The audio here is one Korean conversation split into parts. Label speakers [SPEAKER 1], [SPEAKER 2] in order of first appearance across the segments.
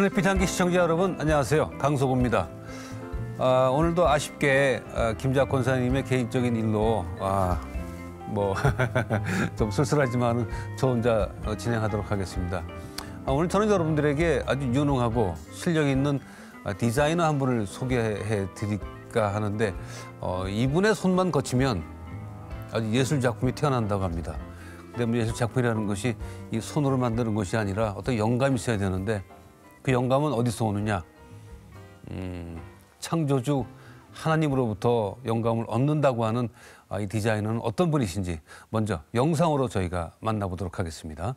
[SPEAKER 1] 하늘빛 향기 시청자 여러분 안녕하세요. 강석우입니다. 오늘도 아쉽게 김작 권사님의 개인적인 일로 좀 쓸쓸하지만 저 혼자 진행하도록 하겠습니다. 오늘 저는 여러분들에게 아주 유능하고 실력 있는 디자이너 한 분을 소개해 드릴까 하는데 이분의 손만 거치면 아주 예술 작품이 태어난다고 합니다. 근데 뭐 예술 작품이라는 것이 이 손으로 만드는 것이 아니라 어떤 영감이 있어야 되는데 그 영감은 어디서 오느냐? 창조주 하나님으로부터 영감을 얻는다고 하는 이 디자이너는 어떤 분이신지 먼저 영상으로 저희가 만나보도록 하겠습니다.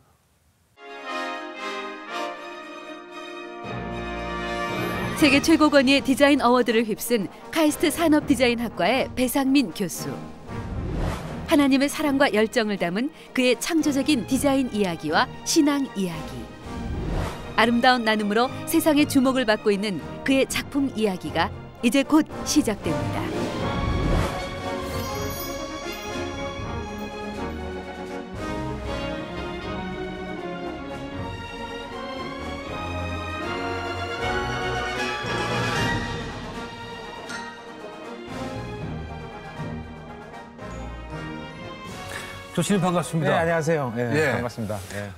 [SPEAKER 2] 세계 최고 권위의 디자인 어워드를 휩쓴 카이스트 산업디자인학과의 배상민 교수. 하나님의 사랑과 열정을 담은 그의 창조적인 디자인 이야기와 신앙 이야기. 아름다운 나눔으로 세상의 주목을 받고 있는 그의 작품 이야기가 이제 곧 시작됩니다.
[SPEAKER 1] 교수님 반갑습니다.
[SPEAKER 3] 네, 안녕하세요. 네,
[SPEAKER 1] 예.
[SPEAKER 3] 반갑습니다. 예.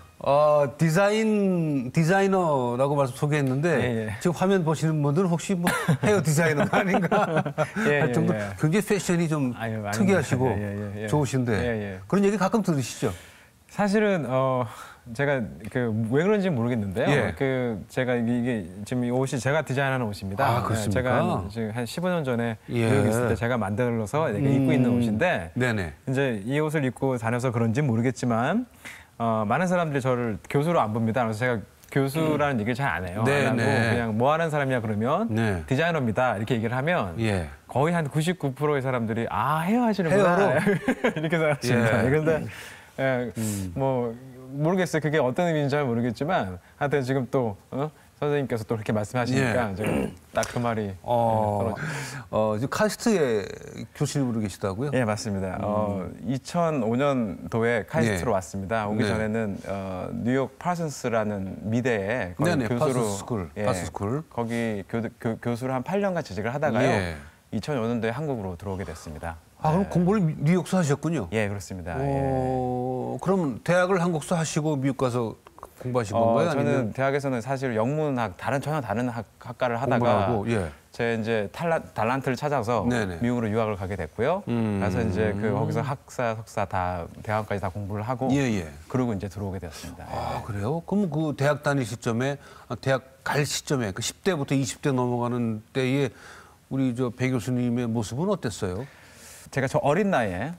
[SPEAKER 1] 디자이너라고 말씀 소개했는데 지금 화면 보시는 분들은 혹시 뭐 헤어 디자이너가 아닌가 할 정도 굉장히 패션이 좀 특이하시고 좋으신데 그런 얘기 가끔 들으시죠?
[SPEAKER 3] 사실은 제가 왜 그런지 모르겠는데요. 제가 이게 지금 이 옷이 제가 디자인하는 옷입니다.
[SPEAKER 1] 아, 그렇습니까?
[SPEAKER 3] 제가 지금 한 15년 전에 뉴욕에 있을 때 제가 만들어서 입고 있는 옷인데 이제 이 옷을 입고 다녀서 그런지 모르겠지만 많은 사람들이 저를 교수로 안 봅니다. 그래서 제가 교수라는 얘기를 잘 안 해요. 안 하고 그냥 뭐 하는 사람이냐 그러면 디자이너입니다. 이렇게 얘기를 하면 거의 한 99%의 사람들이 헤어 하시는구나 이렇게 생각하십니다. 그런데 뭐 모르겠어요. 그게 어떤 의미인지 잘 모르겠지만 하여튼 지금 또 선생님께서 또 그렇게 말씀하시니까 제가 딱 그 말이
[SPEAKER 1] 지금 카이스트에 교수님으로 계시다고요?
[SPEAKER 3] 예, 맞습니다. 2005년도에 카이스트로 왔습니다. 오기 전에는 뉴욕 파슨스라는 미대에 교수로
[SPEAKER 1] 파슨스쿨.
[SPEAKER 3] 거기 교수를 한 8년간 재직을 하다가요. 2005년도에 한국으로 들어오게 됐습니다.
[SPEAKER 1] 그럼 공부를 미국서 하셨군요?
[SPEAKER 3] 예, 그렇습니다.
[SPEAKER 1] 그럼 대학을 한국서 하시고 미국 가서 공부하신 건가요?
[SPEAKER 3] 저는
[SPEAKER 1] 아니면?
[SPEAKER 3] 대학에서는 사실 영문학 전혀 다른 학과를 하다가 제 이제 달란트를 찾아서 미국으로 유학을 가게 됐고요. 그래서 이제 거기서 학사, 석사 다 대학까지 다 공부를 하고 그러고 이제 들어오게 되었습니다.
[SPEAKER 1] 그래요? 그럼 그 대학 다닐 시점에 대학 갈 시점에 그 10대부터 20대 넘어가는 때에 우리 배 교수님의 모습은 어땠어요?
[SPEAKER 3] 제가 어린 나이에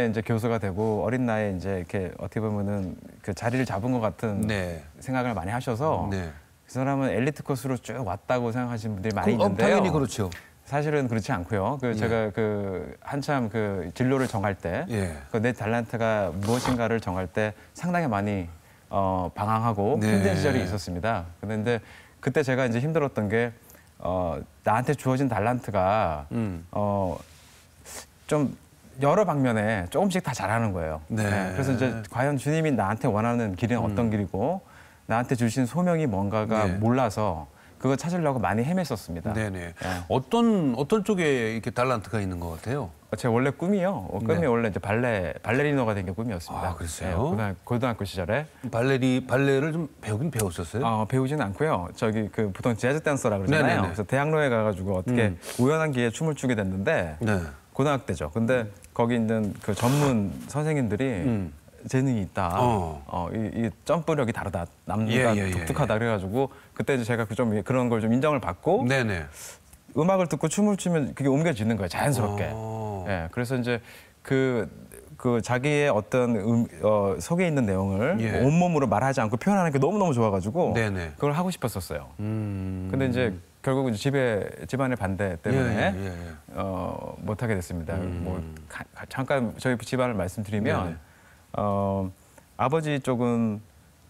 [SPEAKER 3] 이제 교수가 되고 어린 나이에 이제 이렇게 어떻게 보면은 그 자리를 잡은 것 같은 생각을 많이 하셔서 그 사람은 엘리트 코스로 쭉 왔다고 생각하시는 분들이 많이 있는데요.
[SPEAKER 1] 당연히 그렇죠.
[SPEAKER 3] 사실은 그렇지 않고요. 제가 한참 진로를 정할 때 내 달란트가 무엇인가를 정할 때 상당히 많이 방황하고 힘든 시절이 있었습니다. 그런데 그때 제가 이제 힘들었던 게 나한테 주어진 달란트가 좀 여러 방면에 조금씩 다 잘하는 거예요. 그래서 이제 과연 주님이 나한테 원하는 길은 어떤 길이고 나한테 주신 소명이 뭔가가 몰라서 그거 찾으려고 많이 헤맸었습니다.
[SPEAKER 1] 어떤 쪽에 이렇게 달란트가 있는 것 같아요?
[SPEAKER 3] 제 원래 꿈이요. 꿈이 원래 이제 발레리노가 된 게 꿈이었습니다.
[SPEAKER 1] 그랬어요?
[SPEAKER 3] 고등학교 시절에
[SPEAKER 1] 발레를 좀 배우긴 배웠었어요?
[SPEAKER 3] 배우지는 않고요. 보통 재즈 댄서라 그러잖아요. 그래서 대학로에 가가지고 어떻게 우연한 기회에 춤을 추게 됐는데. 고등학교 때죠. 근데 거기 있는 그 전문 선생님들이 재능이 있다. 이 점프력이 다르다. 남들과 독특하다. 그래가지고 그때 이제 제가 좀 그런 걸 좀 인정을 받고 음악을 듣고 춤을 추면 그게 옮겨지는 거예요. 자연스럽게. 그래서 이제 자기의 어떤 속에 있는 내용을 온몸으로 말하지 않고 표현하는 게 너무너무 좋아가지고 그걸 하고 싶었었어요. 근데 이제 결국 이제 집안의 반대 때문에 못하게 됐습니다. 잠깐 저희 집안을 말씀드리면 아버지 쪽은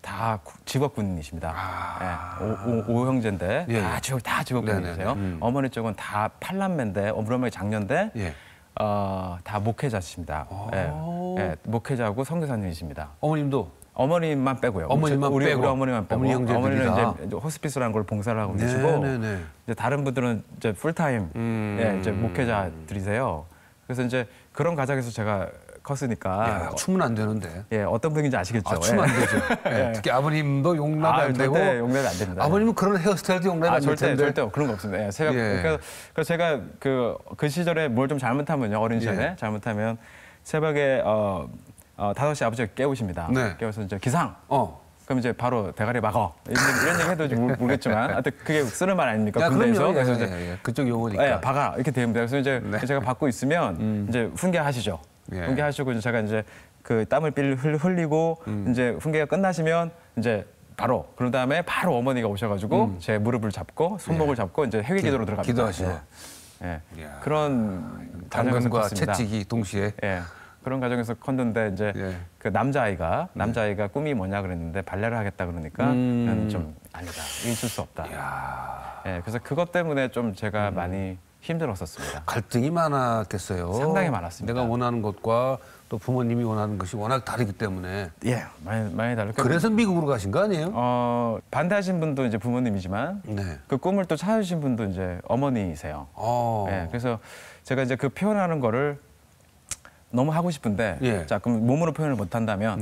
[SPEAKER 3] 다 직업군이십니다. 오 형제인데 다 직업군이세요. 어머니 쪽은 다 팔남매인데 우리 어머니 장녀인데 다 목회자십니다. 목회자고 선교사님이십니다.
[SPEAKER 1] 어머님도?
[SPEAKER 3] 어머님만 빼고요.
[SPEAKER 1] 어머님만
[SPEAKER 3] 우리
[SPEAKER 1] 빼고.
[SPEAKER 3] 어머니만 빼고.
[SPEAKER 1] 어머니 형제들이
[SPEAKER 3] 어머니는
[SPEAKER 1] 다.
[SPEAKER 3] 이제 호스피스라는 걸 봉사를 하고 계시고
[SPEAKER 1] 네네네.
[SPEAKER 3] 이제 다른 분들은 이제 풀타임 이제 목회자들이세요. 그래서 이제 그런 가정에서 제가 컸으니까
[SPEAKER 1] 야, 춤은 안 되는데.
[SPEAKER 3] 어떤 분인지 아시겠죠?
[SPEAKER 1] 아, 춤 안 되죠. 예. 특히 아버님도 용납이 안 되고.
[SPEAKER 3] 절대 용납이 안 됩니다.
[SPEAKER 1] 아버님은 그런 헤어스타일도 용납이 안 될 텐데.
[SPEAKER 3] 절대 그런 거 없습니다. 제가 그러니까 제가 그 시절에 뭘 좀 잘못하면요, 어린 시절에 잘못하면 새벽에 5시 아버지가 깨우십니다.
[SPEAKER 1] 네.
[SPEAKER 3] 깨워서 이제 기상. 그럼 이제 바로 대가리 막어. 이런 얘기 해도 모르겠지만, 하여튼 그게 쓰는 말 아닙니까? 군대에서. 그래서 이제
[SPEAKER 1] 그쪽 용어니까.
[SPEAKER 3] 박아 이렇게 됩니다. 그래서 이제 제가 받고 있으면 이제 훈계하시죠. 훈계하시고 이제 제가 이제 그 땀을 삘 흘리고 이제 훈계가 끝나시면 이제 바로 그런 다음에 바로 어머니가 오셔가지고 제 무릎을 잡고 손목을 잡고 이제 회개기도로 들어갑니다.
[SPEAKER 1] 기도하시고.
[SPEAKER 3] 그런 가정에서
[SPEAKER 1] 당근과
[SPEAKER 3] 컸습니다.
[SPEAKER 1] 채찍이 동시에.
[SPEAKER 3] 그런 가정에서 컸는데 이제 그 남자아이가 꿈이 뭐냐 그랬는데 발레를 하겠다 그러니까 좀 아니다. 있을 수 없다. 그래서 그것 때문에 좀 제가 많이 힘들었었습니다.
[SPEAKER 1] 갈등이 많았겠어요.
[SPEAKER 3] 상당히 많았습니다.
[SPEAKER 1] 내가 원하는 것과 또 부모님이 원하는 것이 워낙 다르기 때문에.
[SPEAKER 3] 많이 다르고.
[SPEAKER 1] 그래서 미국으로 가신 거 아니에요?
[SPEAKER 3] 반대하신 분도 이제 부모님이지만 그 꿈을 또 찾으신 분도 이제 어머니세요. 그래서 제가 이제 그 표현하는 거를 너무 하고 싶은데 자 그럼 몸으로 표현을 못 한다면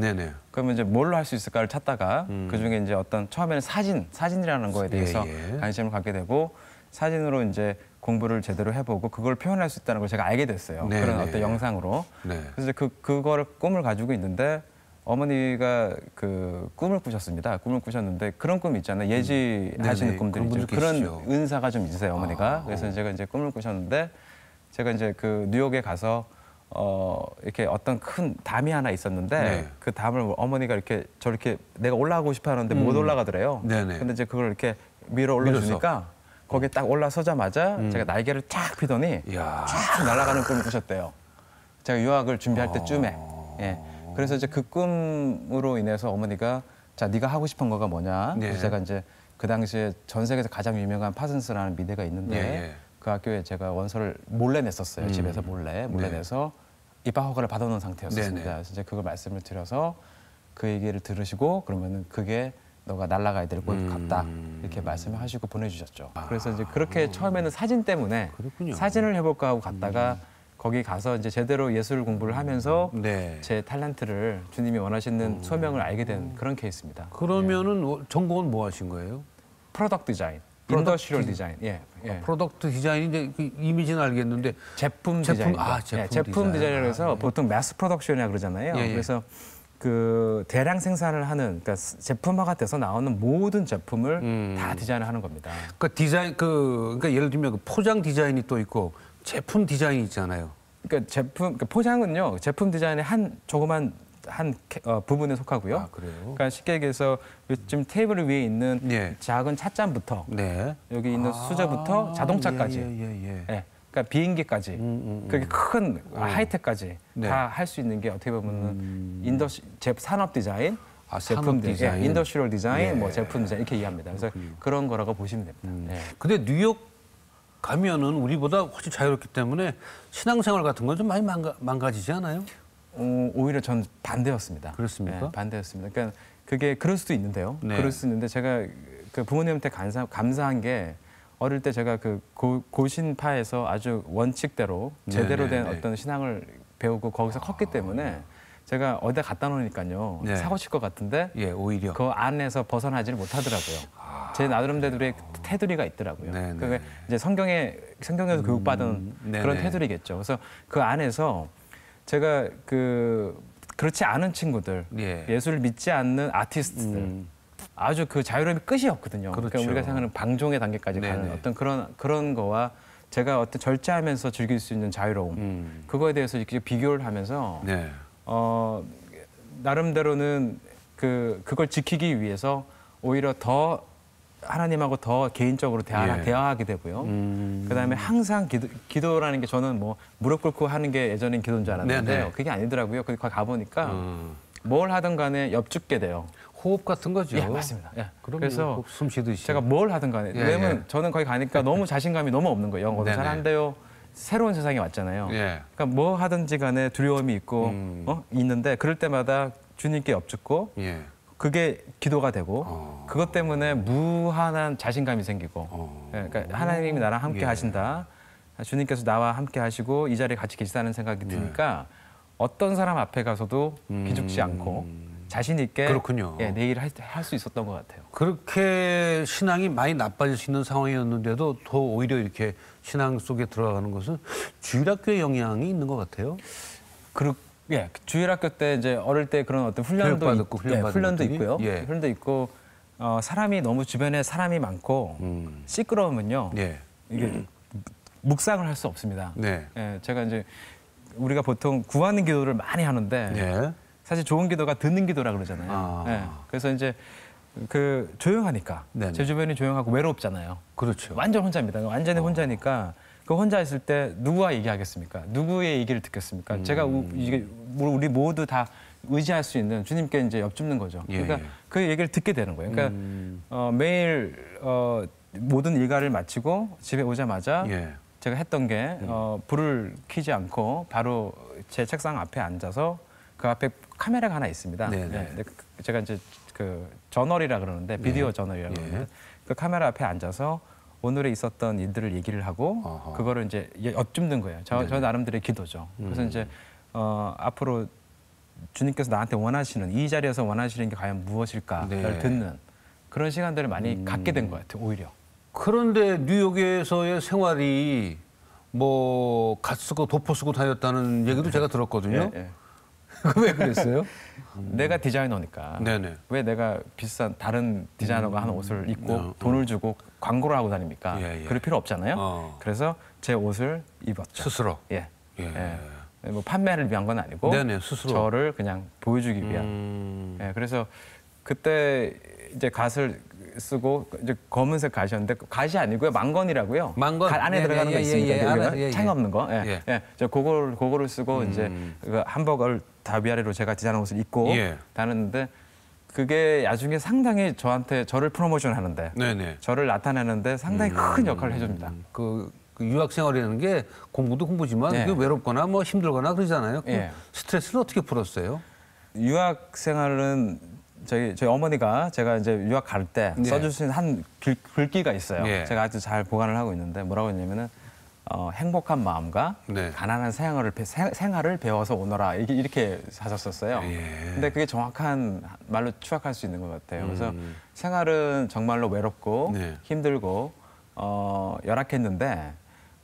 [SPEAKER 3] 그러면 이제 뭘로 할 수 있을까를 찾다가 그중에 이제 어떤 처음에는 사진이라는 거에 대해서 관심을 갖게 되고 사진으로 이제 공부를 제대로 해보고 그걸 표현할 수 있다는 걸 제가 알게 됐어요. 그런 어떤 영상으로. 그래서 이제 그거를 꿈을 가지고 있는데 어머니가 그 꿈을 꾸셨습니다. 꿈을 꾸셨는데 그런 꿈이 있잖아요. 예지하시는 꿈들이 좀 그런 은사가 좀 있으세요, 어머니가. 그래서 제가 이제 꿈을 꾸셨는데 제가 이제 그 뉴욕에 가서 이렇게 어떤 큰 담이 하나 있었는데 그 담을 어머니가 이렇게 저렇게 내가 올라가고 싶어 하는데 못 올라가더래요. 근데 이제 그걸 이렇게 밀어 올려주니까 거기에 딱 올라서자마자 제가 날개를 쫙 피더니 쫙 날아가는 꿈을 꾸셨대요. 제가 유학을 준비할 때쯤에. 그래서 이제 그 꿈으로 인해서 어머니가 자 네가 하고 싶은 거가 뭐냐. 그래서 제가 이제 그 당시에 전 세계에서 가장 유명한 파슨스라는 미대가 있는데 그 학교에 제가 원서를 몰래 냈었어요. 집에서 몰래 내서 입학 허가를 받아놓은 상태였습니다. 그래서 이제 그걸 말씀을 드려서 그 얘기를 들으시고 그러면은 그게 너가 날아가야 될 곳 같다 이렇게 말씀을 하시고 보내주셨죠. 그래서 이제 그렇게 처음에는 사진 때문에 사진을 해볼까 하고 갔다가 거기 가서 이제 제대로 예술 공부를 하면서 제 탤런트를 주님이 원하시는 소명을 알게 된 그런 케이스입니다.
[SPEAKER 1] 그러면은 전공은 뭐 하신 거예요?
[SPEAKER 3] 프로덕트 디자인, 인더스트리얼 디자인.
[SPEAKER 1] 프로덕트 디자인이 이제 그 이미지는 알겠는데
[SPEAKER 3] 제품 디자인. 제품 디자인이라고 해서 보통 마스 프로덕션이라고 그러잖아요. 그래서 그 대량 생산을 하는 그러니까 제품화가 돼서 나오는 모든 제품을 다 디자인을 하는 겁니다.
[SPEAKER 1] 그러니까 디자인 그러니까 예를 들면 그 포장 디자인이 또 있고 제품 디자인이 있잖아요.
[SPEAKER 3] 그러니까 포장은요 제품 디자인의 한 조그만 부분에 속하고요.
[SPEAKER 1] 그래요?
[SPEAKER 3] 그러니까 쉽게 얘기해서 요즘 테이블 위에 있는 작은 찻잔부터 여기 있는 수저부터 자동차까지. 그러니까 비행기까지 그렇게 큰 하이텍까지 다 할 수 있는 게 어떻게 보면은 산업 디자인, 제품 디자인, 인더스트리얼 디자인, 뭐 제품 디자인 이렇게 이해합니다. 그래서 그런 거라고 보시면 됩니다.
[SPEAKER 1] 근데 뉴욕 가면은 우리보다 훨씬 자유롭기 때문에 신앙생활 같은 건 좀 많이 망가지지 않아요?
[SPEAKER 3] 오히려 전 반대였습니다.
[SPEAKER 1] 그렇습니까?
[SPEAKER 3] 반대였습니다. 그러니까 그게 그럴 수도 있는데요. 그럴 수 있는데 제가 그 부모님한테 감사한 게 어릴 때 제가 그 고신파에서 아주 원칙대로 제대로 된 어떤 신앙을 배우고 거기서 컸기 때문에 제가 어디다 갖다 놓으니까요 사고 칠 것 같은데
[SPEAKER 1] 오히려
[SPEAKER 3] 그 안에서 벗어나지를 못하더라고요. 제 나름대로의 테두리가 있더라고요. 그게 이제 성경에서 교육받은 그런 테두리겠죠. 그래서 그 안에서 제가 그렇지 않은 친구들, 예술을 믿지 않는 아티스트들. 아주 그 자유로움이 끝이 없거든요. 그러니까 우리가 생각하는 방종의 단계까지 가는 어떤 그런 거와 제가 어떤 절제하면서 즐길 수 있는 자유로움 그거에 대해서 이렇게 비교를 하면서 나름대로는 그걸 지키기 위해서 오히려 더 하나님하고 더 개인적으로 대화하게 되고요. 그다음에 항상 기도라는 게 저는 뭐 무릎 꿇고 하는 게 예전엔 기도인 줄 알았는데 그게 아니더라고요. 거기 가보니까 뭘 하든 간에 엽죽게 돼요.
[SPEAKER 1] 호흡 같은 거죠.
[SPEAKER 3] 맞습니다. 그래서
[SPEAKER 1] 숨 쉬듯이
[SPEAKER 3] 제가 뭘 하든 간에 왜냐면 저는 거기 가니까 너무 자신감이 너무 없는 거예요. 영어도 잘 안 돼요. 새로운 세상에 왔잖아요. 그러니까 뭐 하든지 간에 두려움이 있고 있는데 그럴 때마다 주님께 엽죽고
[SPEAKER 1] 예.
[SPEAKER 3] 그게 기도가 되고 그것 때문에 무한한 자신감이 생기고 그러니까 하나님이 나랑 함께
[SPEAKER 1] 예.
[SPEAKER 3] 하신다. 주님께서 나와 함께 하시고 이 자리에 같이 계시다는 생각이 드니까 어떤 사람 앞에 가서도 기죽지 않고 자신 있게
[SPEAKER 1] 그렇군요.
[SPEAKER 3] 예, 내 일을 할 수 있었던 것 같아요.
[SPEAKER 1] 그렇게 신앙이 많이 나빠질 수 있는 상황이었는데도 더 오히려 이렇게 신앙 속에 들어가는 것은 주일학교의 영향이 있는 것 같아요.
[SPEAKER 3] 예, 주일학교 때 이제 어릴 때 그런 어떤 훈련도 훈련도 있고요.
[SPEAKER 1] 예.
[SPEAKER 3] 훈련도 있고 사람이 너무 주변에 사람이 많고 시끄러우면요.
[SPEAKER 1] 예.
[SPEAKER 3] 이게 묵상을 할 수 없습니다.
[SPEAKER 1] 네.
[SPEAKER 3] 예, 제가 이제 우리가 보통 구하는 기도를 많이 하는데
[SPEAKER 1] 예.
[SPEAKER 3] 사실 좋은 기도가 듣는 기도라 그러잖아요. 예, 그래서 이제 그 조용하니까
[SPEAKER 1] 네네.
[SPEAKER 3] 제 주변이 조용하고 외롭잖아요.
[SPEAKER 1] 그렇죠.
[SPEAKER 3] 완전 혼자입니다. 완전히 혼자니까 그 혼자 있을 때 누구와 얘기하겠습니까? 누구의 얘기를 듣겠습니까? 제가 이게 우리 모두 다 의지할 수 있는 주님께 이제 엿줍는 거죠.
[SPEAKER 1] 예,
[SPEAKER 3] 그러니까
[SPEAKER 1] 예.
[SPEAKER 3] 그 얘기를 듣게 되는 거예요. 그러니까 매일 모든 일과를 마치고 집에 오자마자
[SPEAKER 1] 예.
[SPEAKER 3] 제가 했던 게 불을 켜지 않고 바로 제 책상 앞에 앉아서 그 앞에 카메라가 하나 있습니다.
[SPEAKER 1] 네네.
[SPEAKER 3] 네, 근데 제가 이제 그 저널이라 그러는데 비디오 저널이라고 그러는데 그 카메라 앞에 앉아서 오늘에 있었던 일들을 얘기를 하고 그거를 이제 엿줍는 거예요. 저 나름대로의 기도죠. 그래서 이제 앞으로 주님께서 나한테 원하시는 이 자리에서 원하시는 게 과연 무엇일까를 듣는 그런 시간들을 많이 갖게 된 것 같아요. 오히려.
[SPEAKER 1] 그런데 뉴욕에서의 생활이 뭐 갓 쓰고 도포 쓰고 다녔다는 얘기도 제가 들었거든요.
[SPEAKER 3] 예, 예.
[SPEAKER 1] 왜 그랬어요?
[SPEAKER 3] 내가 디자이너니까
[SPEAKER 1] 네네.
[SPEAKER 3] 왜 내가 비싼 다른 디자이너가 하는 옷을 입고 돈을 주고 광고를 하고 다닙니까?
[SPEAKER 1] 예, 예.
[SPEAKER 3] 그럴 필요 없잖아요. 그래서 제 옷을 입었죠.
[SPEAKER 1] 스스로.
[SPEAKER 3] 예.
[SPEAKER 1] 예.
[SPEAKER 3] 예. 뭐 판매를 위한 건 아니고
[SPEAKER 1] 네네, 스스로.
[SPEAKER 3] 저를 그냥 보여주기 위한. 예. 그래서 그때 이제 갓을 쓰고 이제 검은색 갓이었는데 갓이 아니고요, 망건이라고요.
[SPEAKER 1] 망건.
[SPEAKER 3] 갓 안에 들어가는 거 있습니다.
[SPEAKER 1] 알아요.
[SPEAKER 3] 창 없는 거. 예.
[SPEAKER 1] 예.
[SPEAKER 3] 예. 저 그거를 쓰고 이제 그 함버거를 다 위아래로 제가 디자인 옷을 입고
[SPEAKER 1] 예.
[SPEAKER 3] 다녔는데 그게 나중에 상당히 저를 프로모션 하는데
[SPEAKER 1] 네네.
[SPEAKER 3] 저를 나타내는데 상당히 큰 역할을 해줍니다.
[SPEAKER 1] 그 유학 생활이라는 게 공부도 공부지만
[SPEAKER 3] 예.
[SPEAKER 1] 그게 외롭거나 뭐 힘들거나 그러잖아요. 그
[SPEAKER 3] 예.
[SPEAKER 1] 스트레스를 어떻게 풀었어요?
[SPEAKER 3] 유학 생활은 저희 어머니가 제가 이제 유학 갈 때
[SPEAKER 1] 네.
[SPEAKER 3] 써주신 한 글귀가 있어요.
[SPEAKER 1] 예.
[SPEAKER 3] 제가 아주 잘 보관을 하고 있는데 뭐라고 했냐면은 행복한 마음과
[SPEAKER 1] 네.
[SPEAKER 3] 가난한 생활을 배워서 오너라 이렇게 하셨었어요.
[SPEAKER 1] 예.
[SPEAKER 3] 근데 그게 정확한 말로 추억할 수 있는 것 같아요. 그래서 생활은 정말로 외롭고
[SPEAKER 1] 네.
[SPEAKER 3] 힘들고 열악했는데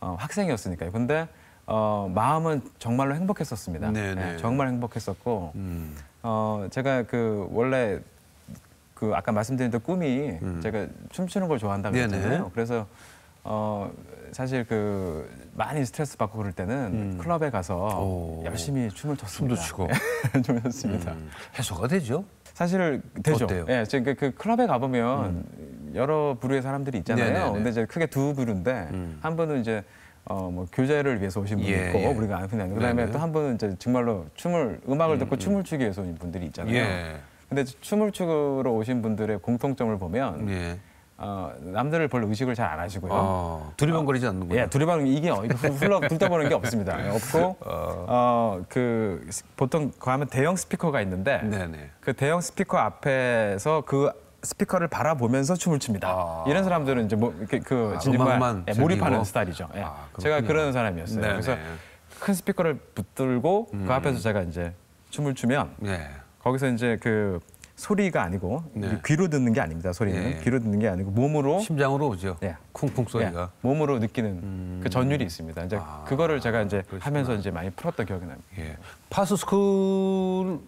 [SPEAKER 3] 학생이었으니까요. 근데 마음은 정말로 행복했었습니다.
[SPEAKER 1] 네네.
[SPEAKER 3] 예, 정말 행복했었고 제가 그 원래 그 아까 말씀드린 그 꿈이 제가 춤추는 걸 좋아한다고
[SPEAKER 1] 네네.
[SPEAKER 3] 했잖아요. 그래서 사실 그 많이 스트레스 받고 그럴 때는 클럽에 가서 열심히 춤을 췄습니다.
[SPEAKER 1] 춤도 추고.
[SPEAKER 3] 춤을 췄습니다.
[SPEAKER 1] 해소가 되죠?
[SPEAKER 3] 사실 되죠.
[SPEAKER 1] 어때요?
[SPEAKER 3] 예, 지금 그 클럽에 가보면 여러 부류의 사람들이 있잖아요.
[SPEAKER 1] 네네네.
[SPEAKER 3] 근데 이제 크게 두 부류인데 한 분은 이제 뭐 교제를 위해서 오신 분이
[SPEAKER 1] 예,
[SPEAKER 3] 있고
[SPEAKER 1] 예.
[SPEAKER 3] 우리가 아는 분이 아니고 그다음에
[SPEAKER 1] 네네.
[SPEAKER 3] 또 한 분은 이제 정말로 음악을 듣고 춤을 추기 위해서 오신 분들이 있잖아요.
[SPEAKER 1] 예.
[SPEAKER 3] 근데 춤을 추러 오신 분들의 공통점을 보면
[SPEAKER 1] 예.
[SPEAKER 3] 남들을 별로 의식을 잘 안 하시고요.
[SPEAKER 1] 두리번거리지 않는군요.
[SPEAKER 3] 예, 두리번 이게 훑어보는 게 없습니다. 예, 없고 그 보통 가면 대형 스피커가 있는데
[SPEAKER 1] 네네.
[SPEAKER 3] 그 대형 스피커 앞에서 그 스피커를 바라보면서 춤을 춥니다. 이런 사람들은 이제 뭐 이렇게 그 정말
[SPEAKER 1] 음악만
[SPEAKER 3] 몰입하는
[SPEAKER 1] 즐기고?
[SPEAKER 3] 스타일이죠. 예.
[SPEAKER 1] 그렇군요.
[SPEAKER 3] 제가 그런 사람이었어요.
[SPEAKER 1] 네네.
[SPEAKER 3] 그래서 큰 스피커를 붙들고 그 앞에서 제가 이제 춤을 추면
[SPEAKER 1] 네.
[SPEAKER 3] 거기서 이제 그 소리가 아니고
[SPEAKER 1] 네.
[SPEAKER 3] 귀로 듣는 게 아닙니다. 소리는
[SPEAKER 1] 예.
[SPEAKER 3] 귀로 듣는 게 아니고 몸으로
[SPEAKER 1] 심장으로 오죠.
[SPEAKER 3] 예.
[SPEAKER 1] 쿵쿵 소리가.
[SPEAKER 3] 예, 몸으로 느끼는 그 전율이 있습니다. 이제 그거를 제가 이제
[SPEAKER 1] 그러시구나.
[SPEAKER 3] 하면서 이제 많이 풀었던 기억이 납니다.
[SPEAKER 1] 예. 파스스쿨이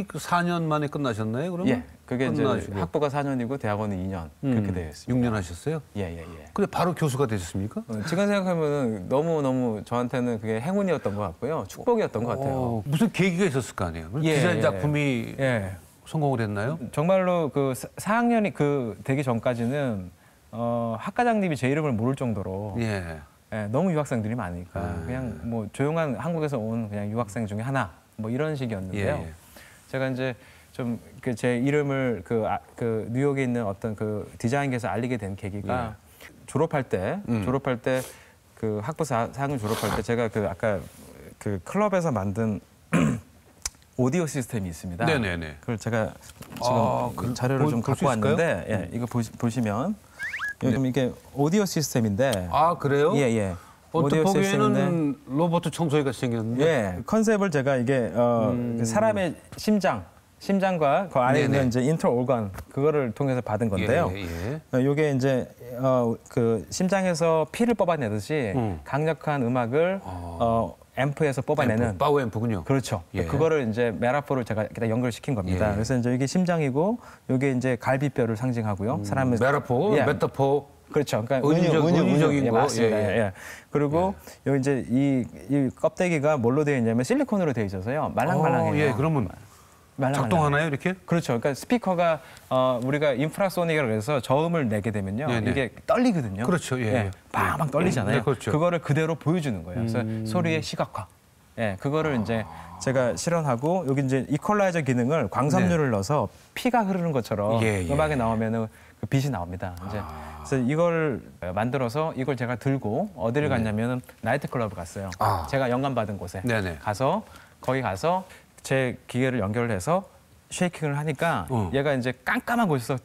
[SPEAKER 1] 4년 만에 끝나셨나요? 그러면?
[SPEAKER 3] 예, 그게 이제
[SPEAKER 1] 끝나시고.
[SPEAKER 3] 학부가 4년이고 대학원은 2년 그렇게 되어 있습니다.
[SPEAKER 1] 6년 하셨어요?
[SPEAKER 3] 예.
[SPEAKER 1] 근데 바로 교수가 되셨습니까?
[SPEAKER 3] 지금 생각하면 너무 저한테는 그게 행운이었던 것 같고요, 축복이었던 것 같아요.
[SPEAKER 1] 무슨 계기가 있었을 거 아니에요? 디자인 작품이
[SPEAKER 3] 예.
[SPEAKER 1] 성공을 했나요?
[SPEAKER 3] 정말로 그 4학년이 그 되기 전까지는 학과장님이 제 이름을 모를 정도로
[SPEAKER 1] 예.
[SPEAKER 3] 예, 너무 유학생들이 많으니까 그냥 뭐 조용한 한국에서 온 그냥 유학생 중에 하나 뭐 이런 식이었는데요.
[SPEAKER 1] 예.
[SPEAKER 3] 제가 이제 좀 제 이름을 그 뉴욕에 있는 어떤 그 디자인계에서 알리게 된 계기가 졸업할 때 그 학부 4학년 졸업할 때 제가 그 아까 그 클럽에서 만든 오디오 시스템이 있습니다.
[SPEAKER 1] 네네네.
[SPEAKER 3] 그걸 제가 지금 자료를 좀 갖고 왔는데, 예, 이거 보시면 이게 오디오 시스템인데.
[SPEAKER 1] 아, 그래요?
[SPEAKER 3] 예, 예.
[SPEAKER 1] 언뜻 보기에는 로봇 청소기가 생겼는데.
[SPEAKER 3] 예, 컨셉을 제가 이게 사람의 심장과 그 안에 있는 이제 인터 오건 그거를 통해서 받은 건데요. 요게 이제 그 심장에서 피를 뽑아내듯이 강력한 음악을 앰프에서 뽑아내는
[SPEAKER 1] 파워 앰프군요.
[SPEAKER 3] 그렇죠.
[SPEAKER 1] 예.
[SPEAKER 3] 그거를 이제 메라포를 제가 일단 연결시킨 겁니다.
[SPEAKER 1] 예.
[SPEAKER 3] 그래서 이제 이게 심장이고 요게 이제 갈비뼈를 상징하고요. 사람의
[SPEAKER 1] 메라포,
[SPEAKER 3] 예.
[SPEAKER 1] 메타포.
[SPEAKER 3] 그렇죠. 그러니까
[SPEAKER 1] 은유적인
[SPEAKER 3] 예,
[SPEAKER 1] 거.
[SPEAKER 3] 맞습니다.
[SPEAKER 1] 예.
[SPEAKER 3] 예. 그리고 여기 이제 이 껍데기가 뭘로 되어 있냐면 실리콘으로 되어 있어서요. 말랑말랑해요.
[SPEAKER 1] 예, 그러면 작동하나요, 이렇게?
[SPEAKER 3] 그렇죠. 그러니까 스피커가 우리가 인프라소닉이라고 해서 저음을 내게 되면요.
[SPEAKER 1] 네네.
[SPEAKER 3] 이게 떨리거든요.
[SPEAKER 1] 그렇죠. 예.
[SPEAKER 3] 예. 빵빵 떨리잖아요.
[SPEAKER 1] 네, 그렇죠.
[SPEAKER 3] 그거를 그대로 보여주는 거예요. 그래서 소리의 시각화. 예, 그거를 이제 제가 실현하고 여기 이제 이퀄라이저 기능을 광섬유를 넣어서 피가 흐르는 것처럼 음악에 나오면은 그 빛이 나옵니다. 이제 그래서 이걸 만들어서 이걸 제가 들고 어디를 갔냐면은 나이트클럽을 갔어요. 제가 영감 받은 곳에 가서 거기 가서 제 기계를 연결해서 쉐이킹을 하니까 얘가 이제 깜깜한 곳에서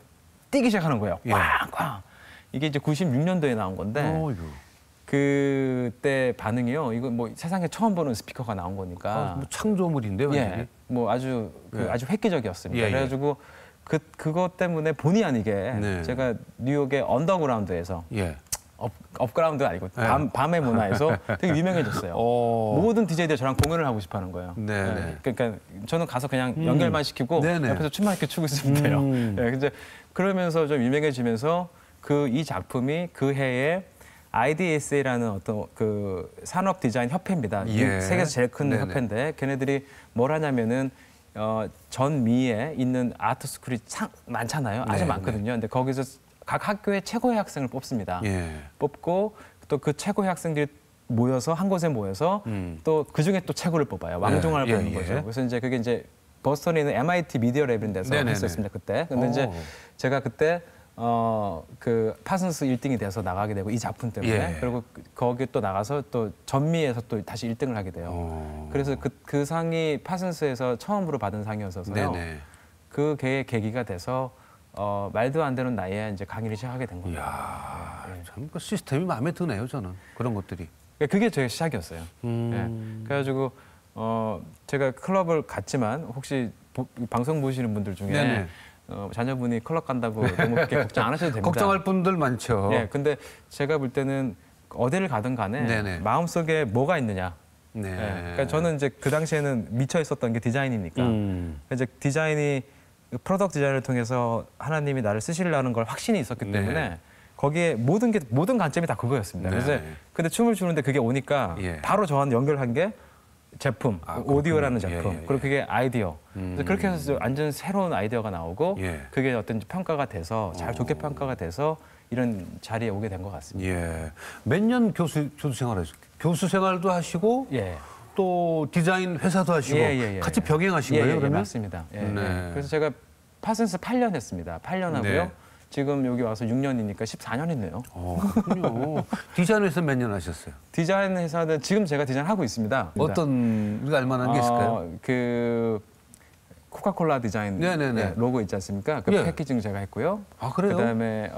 [SPEAKER 3] 뛰기 시작하는 거예요. 꽝꽝. 이게 이제 96년도에 나온 건데 그때 반응이요. 이거 뭐 세상에 처음 보는 스피커가 나온 거니까.
[SPEAKER 1] 뭐 창조물인데요,
[SPEAKER 3] 예. 뭐 아주 아주 획기적이었습니다. 그래가지고 그것 때문에 본의 아니게 제가 뉴욕의 언더그라운드에서 업그라운드 아니고 밤의 문화에서 되게 유명해졌어요. 모든 DJ들이 저랑 공연을 하고 싶어하는 거예요. 그러니까 저는 가서 그냥 연결만 시키고 옆에서 춤만 이렇게 추고 있으면 돼요. 근데 그러면서 좀 유명해지면서 이 작품이 그 해에 IDSA라는 어떤 그 산업 디자인 협회입니다. 세계에서 제일 큰 협회인데 걔네들이 뭘 하냐면은 전미에 있는 아트 스쿨이 많잖아요. 아주 많거든요. 근데 거기서 각 학교의 최고의 학생을 뽑습니다. 뽑고 또 그 최고의 학생들이 모여서 한 곳에 모여서 또 그 중에 또 최고를 뽑아요. 왕중왕을 뽑는 거죠. 그래서 이제 그게 이제 버스턴에 있는 MIT 미디어 랩이라는 데서 했었습니다. 그때. 근데 이제 제가 그때 그 파슨스 1등이 돼서 나가게 되고 이 작품 때문에 그리고 거기 또 나가서 또 전미에서 또 다시 1등을 하게 돼요. 그래서 그 상이 파슨스에서 처음으로 받은 상이었어서요. 그게 계기가 돼서 말도 안 되는 나이에 이제 강의를 시작하게 된 겁니다.
[SPEAKER 1] 이야, 참 그 시스템이 마음에 드네요, 저는 그런 것들이.
[SPEAKER 3] 그게 제 시작이었어요. 그래가지고 제가 클럽을 갔지만 혹시 방송 보시는 분들 중에 자녀분이 클럽 간다고 너무 그렇게 걱정 안 하셔도 됩니다.
[SPEAKER 1] 걱정할 분들 많죠.
[SPEAKER 3] 근데 제가 볼 때는 어디를 가든 간에 마음속에 뭐가 있느냐. 그러니까 저는 이제 그 당시에는 미쳐 있었던 게 디자인이니까. 이제 디자인이 프로덕트 디자인을 통해서 하나님이 나를 쓰시려는 걸 확신이 있었기 때문에 거기에 모든 관점이 다 그거였습니다. 그래서 근데 춤을 추는데 그게 오니까 바로 저한테 연결한 게 제품, 오디오라는 제품, 그리고 그게 아이디어. 그래서 그렇게 해서 완전 새로운 아이디어가 나오고 그게 어떤 평가가 돼서 좋게 평가가 돼서 이런 자리에 오게 된 것 같습니다.
[SPEAKER 1] 몇 년 교수 생활하셨어요? 교수 생활도 하시고 또 디자인 회사도 하시고 같이 병행하신 거예요, 그러면?
[SPEAKER 3] 맞습니다. 그래서 제가 파슨스 8년 했습니다. 8년 하고요. 지금 여기 와서 6년이니까 14년 했네요.
[SPEAKER 1] 그렇군요. 디자인 회사 몇 년 하셨어요?
[SPEAKER 3] 디자인 회사는 지금 제가 디자인하고 있습니다.
[SPEAKER 1] 어떤 우리가 알만한 게 있을까요?
[SPEAKER 3] 그 코카콜라 디자인 로고 있지 않습니까? 그 패키징 제가 했고요.
[SPEAKER 1] 그래요?
[SPEAKER 3] 그다음에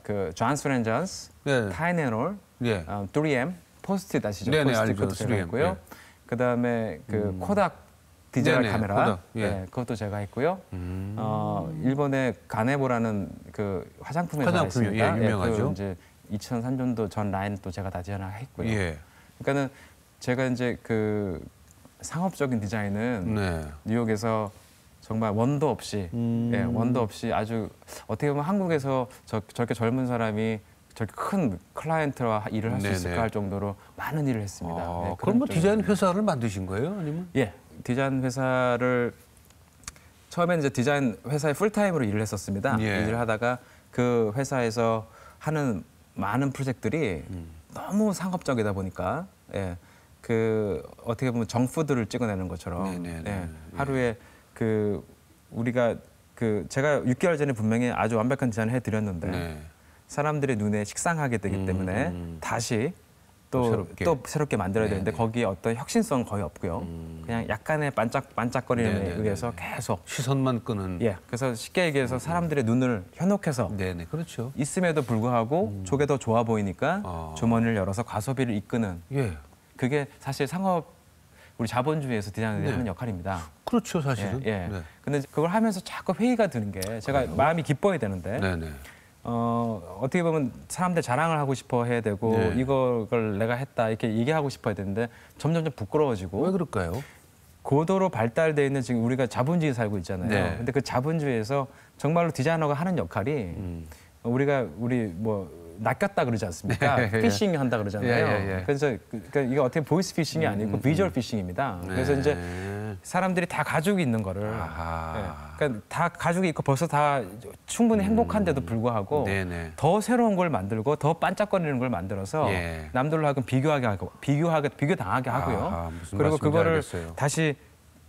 [SPEAKER 3] 그 존슨 앤 존스, 타이네롤, 3M, 포스트잇 아시죠? 포스트잇 제가 했고요. 그다음에 그 코닥 디지털 카메라, 그것도 제가 했고요. 일본의 가네보라는 그 화장품 회사가 있습니다.
[SPEAKER 1] 유명하죠.
[SPEAKER 3] 이제 2003년도 전 라인 또 제가 다 디자인했고요. 그러니까는 제가 이제 그 상업적인 디자인은 뉴욕에서 정말 원도 없이, 원도 없이 아주 어떻게 보면 한국에서 저렇게 젊은 사람이 저렇게 큰 클라이언트와 일을 할 수 있을까 할 정도로 많은 일을 했습니다.
[SPEAKER 1] 그럼 뭐 디자인 회사를 만드신 거예요, 아니면?
[SPEAKER 3] 디자인 회사를 처음에는 이제 디자인 회사에 풀타임으로 일을 했었습니다. 일을 하다가 그 회사에서 하는 많은 프로젝트들이 너무 상업적이다 보니까 그 어떻게 보면 정푸드를 찍어내는 것처럼 하루에 그 우리가 그 제가 6개월 전에 분명히 아주 완벽한 디자인을 해드렸는데 사람들의 눈에 식상하게 되기 때문에 다시 또 새롭게 만들어야 되는데 거기에 어떤 혁신성 거의 없고요. 그냥 약간의 반짝반짝거림에 의해서 계속
[SPEAKER 1] 시선만 끄는.
[SPEAKER 3] 예, 그래서 쉽게 얘기해서 사람들의 눈을 현혹해서
[SPEAKER 1] 그렇죠.
[SPEAKER 3] 있음에도 불구하고 저게 더 좋아 보이니까 주머니를 열어서 과소비를 이끄는. 그게 사실 상업 우리 자본주의에서 디자이너들이 하는 역할입니다.
[SPEAKER 1] 그렇죠, 사실은.
[SPEAKER 3] 근데 그걸 하면서 자꾸 회의가 드는 게 제가 마음이 기뻐야 되는데 어떻게 보면 사람들 자랑을 하고 싶어 해야 되고 이걸 내가 했다 이렇게 얘기하고 싶어야 되는데 점점점 부끄러워지고.
[SPEAKER 1] 왜 그럴까요?
[SPEAKER 3] 고도로 발달되어 있는 지금 우리가 자본주의에 살고 있잖아요. 근데 그 자본주의에서 정말로 디자이너가 하는 역할이 우리 뭐 낚였다 그러지 않습니까? 피싱 한다 그러잖아요. 그래서 그러니까 이게 어떻게 보이스 피싱이 아니고 비주얼 피싱입니다. 그래서 이제 사람들이 다 가지고 있는 거를 그러니까 다 가지고 있고 벌써 다 충분히 행복한데도 불구하고 더 새로운 걸 만들고 더 반짝거리는 걸 만들어서 남들로 하여금 비교당하게 하고요. 그리고 그거를 알겠어요. 다시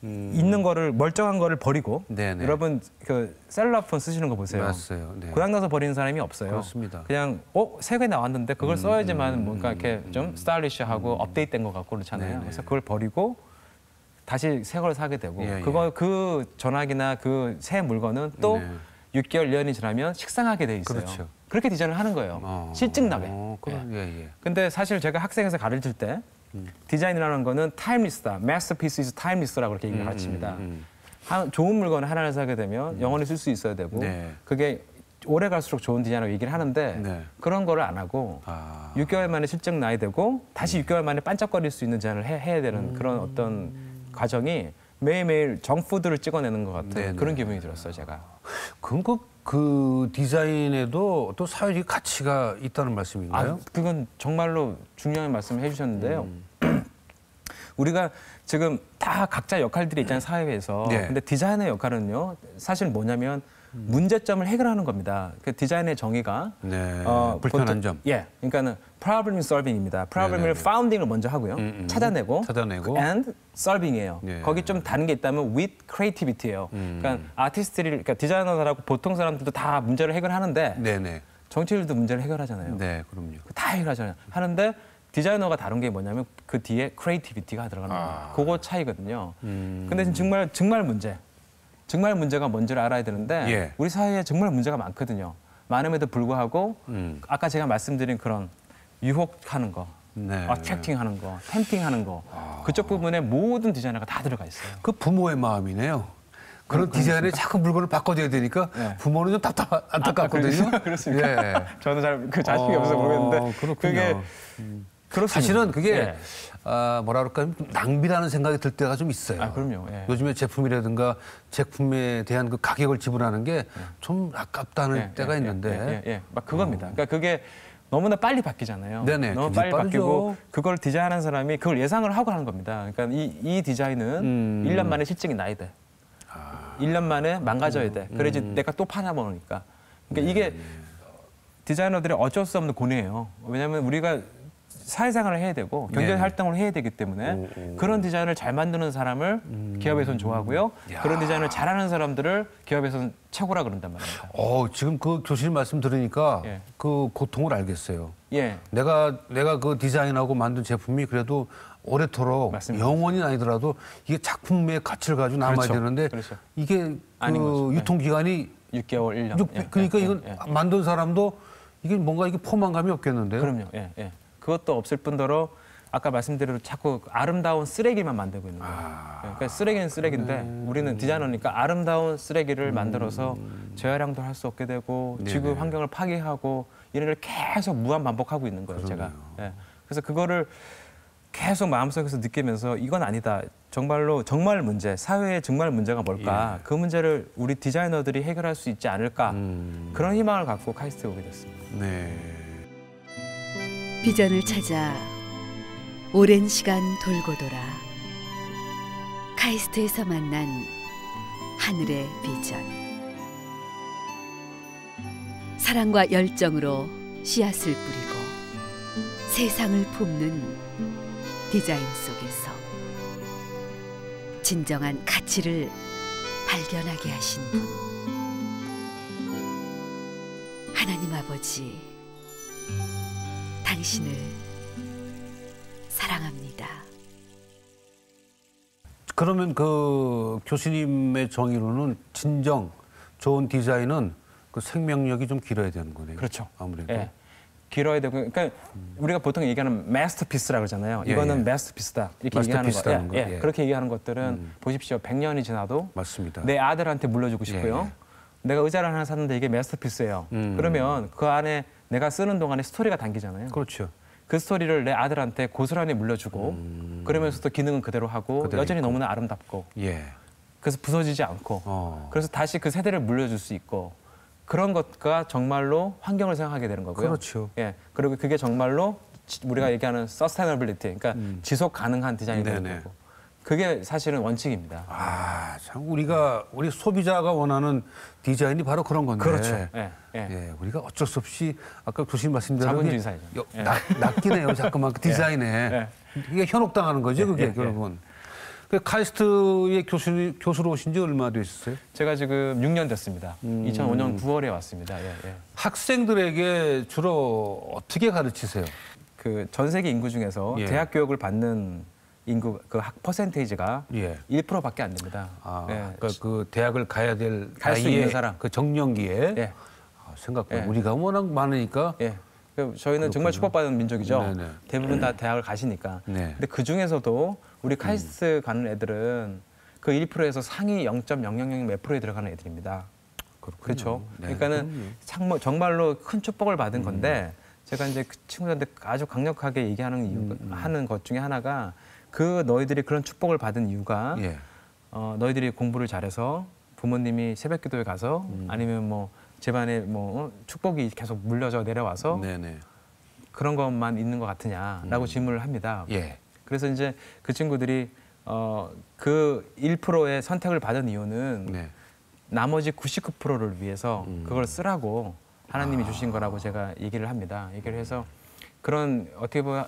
[SPEAKER 3] 있는 거를 멀쩡한 거를 버리고 여러분 그 셀럽폰 쓰시는 거 보세요.
[SPEAKER 1] 맞아요.
[SPEAKER 3] 고장나서 버리는 사람이 없어요.
[SPEAKER 1] 그렇습니다.
[SPEAKER 3] 그냥 새 게 나왔는데 그걸 써야지만 뭔가 이렇게 좀 스타일리시하고 업데이트된 것 같고 그렇잖아요. 그래서 그걸 버리고 다시 새 걸 사게 되고 그 전화기나 그 새 물건은 또 6개월, 1년이 지나면 식상하게 돼 있어요.
[SPEAKER 1] 그렇죠.
[SPEAKER 3] 그렇게 디자인을 하는 거예요. 실증나게. 근데 사실 제가 학생에서 가르칠 때 디자인이라는 거는 타임리스다. masterpiece is timeless라고 그렇게 얘기를 가르칩니다. 좋은 물건을 하나를 사게 되면 영원히 쓸 수 있어야 되고 그게 오래 갈수록 좋은 디자인이라고 얘기를 하는데 그런 거를 안 하고 6개월 만에 실증 나야 되고 다시 6개월 만에 반짝거릴 수 있는 디자인을 해야 되는 그런 어떤 과정이 매일매일 정푸드를 찍어내는 것 같은 그런 기분이 들었어요, 제가.
[SPEAKER 1] 그럼 그 디자인에도 또 사회적 가치가 있다는 말씀인가요?
[SPEAKER 3] 그건 정말로 중요한 말씀을 해주셨는데요. 우리가 지금 다 각자 역할들이 있잖아요, 사회에서. 근데 디자인의 역할은요, 사실 뭐냐면 문제점을 해결하는 겁니다. 그 디자인의 정의가
[SPEAKER 1] 불편한 점.
[SPEAKER 3] 그러니까는 problem solving입니다. problem을 founding을 먼저 하고요, 찾아내고 and solving이에요. 거기 좀 다른 게 있다면 with creativity예요. 그러니까 아티스트들이, 그러니까 디자이너들하고 보통 사람들도 다 문제를 해결하는데 정치인들도 문제를 해결하잖아요.
[SPEAKER 1] 그럼요.
[SPEAKER 3] 다 해결하잖아요. 하는데 디자이너가 다른 게 뭐냐면 그 뒤에 creativity가 들어가는 거예요. 그거 차이거든요. 근데 정말 문제가 뭔지를 알아야 되는데 우리 사회에 정말 문제가 많거든요. 많음에도 불구하고 아까 제가 말씀드린 그런 유혹하는 거, 어트랙팅하는 거, 템팅하는 거 그쪽 부분에 모든 디자이너가 다 들어가 있어요.
[SPEAKER 1] 그 부모의 마음이네요. 그런 디자인에 자꾸 물건을 바꿔줘야 되니까 부모는 좀 안타깝거든요.
[SPEAKER 3] 그렇습니까? 저도 잘 그 자식이 없어서 모르겠는데
[SPEAKER 1] 그게
[SPEAKER 3] 그렇습니다.
[SPEAKER 1] 사실은 그게 뭐라 그럴까 낭비라는 생각이 들 때가 좀 있어요.
[SPEAKER 3] 그럼요.
[SPEAKER 1] 요즘에 제품이라든가 제품에 대한 그 가격을 지불하는 게 좀 아깝다는 때가 있는데
[SPEAKER 3] 막 그겁니다. 그러니까 그게 너무나 빨리 바뀌잖아요. 너무 빨리
[SPEAKER 1] 빠르죠.
[SPEAKER 3] 바뀌고 그걸 디자인하는 사람이 그걸 예상을 하고 하는 겁니다. 그러니까 이 디자인은 1년 만에 실증이 나야 돼. 1년 만에 망가져야 돼. 그래야지 내가 또 팔아먹으니까. 그러니까 이게 디자이너들의 어쩔 수 없는 고뇌예요. 왜냐하면 우리가 사회생활을 해야 되고 경제활동을 해야 되기 때문에 그런 디자인을 잘 만드는 사람을 기업에서는 좋아하고요. 그런 디자인을 잘하는 사람들을 기업에서는 최고라 그런단 말입니다.
[SPEAKER 1] 지금 그 교수님 말씀 들으니까 그 고통을 알겠어요. 내가 그 디자인하고 만든 제품이 그래도 오래도록 영원히 아니더라도 이게 작품의 가치를 가지고 남아야 되는데 이게 그 유통기간이
[SPEAKER 3] 6개월, 1년.
[SPEAKER 1] 그러니까 이건 만든 사람도 이게 뭔가 이게 포만감이 없겠는데요?
[SPEAKER 3] 그럼요. 그것도 없을 뿐더러 아까 말씀드린 자꾸 아름다운 쓰레기만 만들고 있는 거예요. 그러니까 쓰레기는 쓰레기인데 우리는 디자이너니까 아름다운 쓰레기를 만들어서 재활용도 할 수 없게 되고 지구 환경을 파괴하고 이런 걸 계속 무한 반복하고 있는 거예요, 제가. 그래서 그거를 계속 마음속에서 느끼면서 이건 아니다. 정말로 정말 문제, 사회의 정말 문제가 뭘까? 그 문제를 우리 디자이너들이 해결할 수 있지 않을까? 그런 희망을 갖고 카이스트에 오게 됐습니다.
[SPEAKER 2] 비전을 찾아 오랜 시간 돌고 돌아 카이스트에서 만난 하늘의 비전. 사랑과 열정으로 씨앗을 뿌리고 세상을 품는 디자인 속에서 진정한 가치를 발견하게 하신 분, 하나님 아버지, 당신을 사랑합니다.
[SPEAKER 1] 그러면 그 교수님의 정의로는 진정 좋은 디자인은 그 생명력이 좀 길어야 되는 거네요.
[SPEAKER 3] 그렇죠.
[SPEAKER 1] 아무래도.
[SPEAKER 3] 예. 길어야 되고, 그러니까 우리가 보통 얘기하는 마스터피스라고 그러잖아요. 이거는 마스터피스다 이렇게 얘기하는 거. 예. 그렇게 얘기하는 것들은 보십시오. 100년이 지나도
[SPEAKER 1] 맞습니다.
[SPEAKER 3] 내 아들한테 물려주고 싶고요. 내가 의자를 하나 샀는데 이게 마스터피스예요. 그러면 그 안에 내가 쓰는 동안에 스토리가 담기잖아요.
[SPEAKER 1] 그렇죠.
[SPEAKER 3] 그 스토리를 내 아들한테 고스란히 물려주고 그러면서도 기능은 그대로 하고 여전히
[SPEAKER 1] 있고.
[SPEAKER 3] 너무나 아름답고
[SPEAKER 1] 예.
[SPEAKER 3] 그래서 부서지지 않고 그래서 다시 그 세대를 물려줄 수 있고 그런 것과 정말로 환경을 생각하게 되는 거고요.
[SPEAKER 1] 그렇죠.
[SPEAKER 3] 예. 그리고 그게 정말로 우리가 얘기하는 서스테너빌리티, 그러니까 지속 가능한 디자인이 되는
[SPEAKER 1] 네네.
[SPEAKER 3] 거고. 그게 사실은 원칙입니다.
[SPEAKER 1] 아, 참 우리 소비자가 원하는 디자인이 바로 그런 건데.
[SPEAKER 3] 그렇죠.
[SPEAKER 1] 예.
[SPEAKER 3] 예.
[SPEAKER 1] 우리가 어쩔 수 없이 아까 교수님 말씀대로
[SPEAKER 3] 자본주의사이죠.
[SPEAKER 1] 이게 낚이네요. 자꾸만 그 디자인에.
[SPEAKER 3] 예.
[SPEAKER 1] 이게 현혹당하는 거죠, 그게
[SPEAKER 3] 예.
[SPEAKER 1] 결국은. 그 카이스트의 교수로 오신 지 얼마 되셨어요?
[SPEAKER 3] 제가 지금 6년 됐습니다. 2005년 9월에 왔습니다. 예.
[SPEAKER 1] 학생들에게 주로 어떻게 가르치세요?
[SPEAKER 3] 그 전 세계 인구 중에서
[SPEAKER 1] 예.
[SPEAKER 3] 대학 교육을 받는 인구 그 학 퍼센테이지가
[SPEAKER 1] 예.
[SPEAKER 3] 1%밖에 안 됩니다.
[SPEAKER 1] 아,
[SPEAKER 3] 예.
[SPEAKER 1] 그러니까 그 대학을 가야 될
[SPEAKER 3] 갈수
[SPEAKER 1] 나이에
[SPEAKER 3] 있는 사람.
[SPEAKER 1] 그 정년기에
[SPEAKER 3] 예.
[SPEAKER 1] 생각보다
[SPEAKER 3] 예.
[SPEAKER 1] 우리가 워낙 많으니까
[SPEAKER 3] 예. 그 저희는 정말 축복받은 민족이죠.
[SPEAKER 1] 네네.
[SPEAKER 3] 대부분 다 대학을 가시니까.
[SPEAKER 1] 네.
[SPEAKER 3] 근데 그 중에서도 우리 카이스트 가는 애들은 그 1%에서 상위 0.000 몇 프로에 들어가는 애들입니다. 그렇죠.
[SPEAKER 1] 네,
[SPEAKER 3] 그러니까는 정말로 큰 축복을 받은 건데 제가 이제 그 친구들한테 아주 강력하게 얘기하는 하는 것 중에 하나가 그 너희들이 그런 축복을 받은 이유가
[SPEAKER 1] 예.
[SPEAKER 3] 너희들이 공부를 잘해서 부모님이 새벽기도에 가서 아니면 뭐 집안에 뭐 축복이 계속 물려져 내려와서
[SPEAKER 1] 네네.
[SPEAKER 3] 그런 것만 있는 것 같으냐라고 질문을 합니다.
[SPEAKER 1] 예.
[SPEAKER 3] 그래서 이제 그 친구들이 그 1%의 선택을 받은 이유는
[SPEAKER 1] 네.
[SPEAKER 3] 나머지 99%를 위해서 그걸 쓰라고 하나님이 주신 거라고 제가 얘기를 합니다. 얘기를 해서 그런 어떻게 보면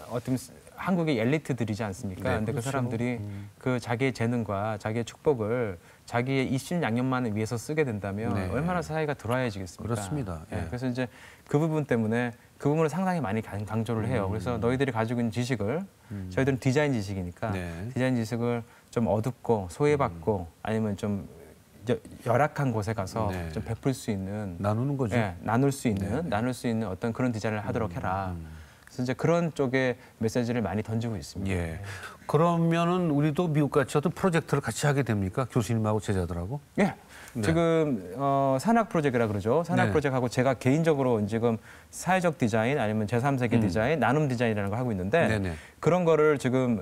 [SPEAKER 3] 한국의 엘리트들이지 않습니까?
[SPEAKER 1] 네,
[SPEAKER 3] 근데
[SPEAKER 1] 그렇죠.
[SPEAKER 3] 그 사람들이 그 자기의 재능과 자기의 축복을 자기의 입신양념만을 위해서 쓰게 된다면
[SPEAKER 1] 네.
[SPEAKER 3] 얼마나 사회가 돌아야지겠습니까?
[SPEAKER 1] 그렇습니다. 예.
[SPEAKER 3] 그래서 이제 그 부분 때문에 그 부분을 상당히 많이 강조를 해요. 그래서 너희들이 가지고 있는 지식을 저희들은 디자인 지식이니까
[SPEAKER 1] 네.
[SPEAKER 3] 디자인 지식을 좀 어둡고 소외받고 아니면 좀 열악한 곳에 가서
[SPEAKER 1] 네.
[SPEAKER 3] 좀 베풀 수 있는
[SPEAKER 1] 나누는 거죠.
[SPEAKER 3] 예, 나눌 수 있는 어떤 그런 디자인을 하도록 해라. 그래서 이제 그런 쪽의 메시지를 많이 던지고 있습니다.
[SPEAKER 1] 예. 그러면은 우리도 미국 같이 어떤 프로젝트를 같이 하게 됩니까? 교수님하고 제자들하고?
[SPEAKER 3] 예.
[SPEAKER 1] 네.
[SPEAKER 3] 지금 산학 프로젝트라 그러죠. 산학
[SPEAKER 1] 네.
[SPEAKER 3] 프로젝트하고 제가 개인적으로 지금 사회적 디자인 아니면 제3세계 디자인, 나눔 디자인이라는 걸 하고 있는데
[SPEAKER 1] 네네.
[SPEAKER 3] 그런 거를 지금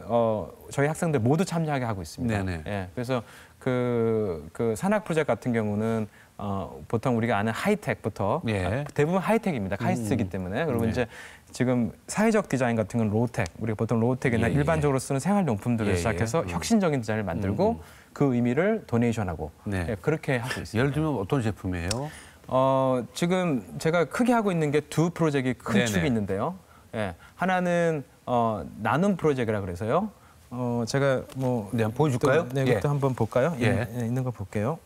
[SPEAKER 3] 저희 학생들 모두 참여하게 하고 있습니다.
[SPEAKER 1] 네네.
[SPEAKER 3] 예. 그래서 그 산학 프로젝트 같은 경우는 보통 우리가 아는 하이텍부터
[SPEAKER 1] 예.
[SPEAKER 3] 대부분 하이텍입니다. 카이스트이기 때문에 그리고
[SPEAKER 1] 네.
[SPEAKER 3] 이제 지금 사회적 디자인 같은 건 로우텍 우리가 보통 로우텍이나
[SPEAKER 1] 예, 예.
[SPEAKER 3] 일반적으로 쓰는 생활용품들을
[SPEAKER 1] 예,
[SPEAKER 3] 시작해서 혁신적인 디자인을 만들고 그 의미를 도네이션하고
[SPEAKER 1] 네.
[SPEAKER 3] 예, 그렇게 하고 있습니다.
[SPEAKER 1] 예를 들면 어떤 제품이에요?
[SPEAKER 3] 지금 제가 크게 하고 있는 게 두 프로젝트가 큰
[SPEAKER 1] 네네.
[SPEAKER 3] 축이 있는데요. 예, 하나는 나눔 프로젝트라 그래서요. 제가 뭐
[SPEAKER 1] 네, 한번 보여줄까요?
[SPEAKER 3] 또, 네,
[SPEAKER 1] 예.
[SPEAKER 3] 이것도 한번 볼까요?
[SPEAKER 1] 예.
[SPEAKER 3] 있는 거 볼게요.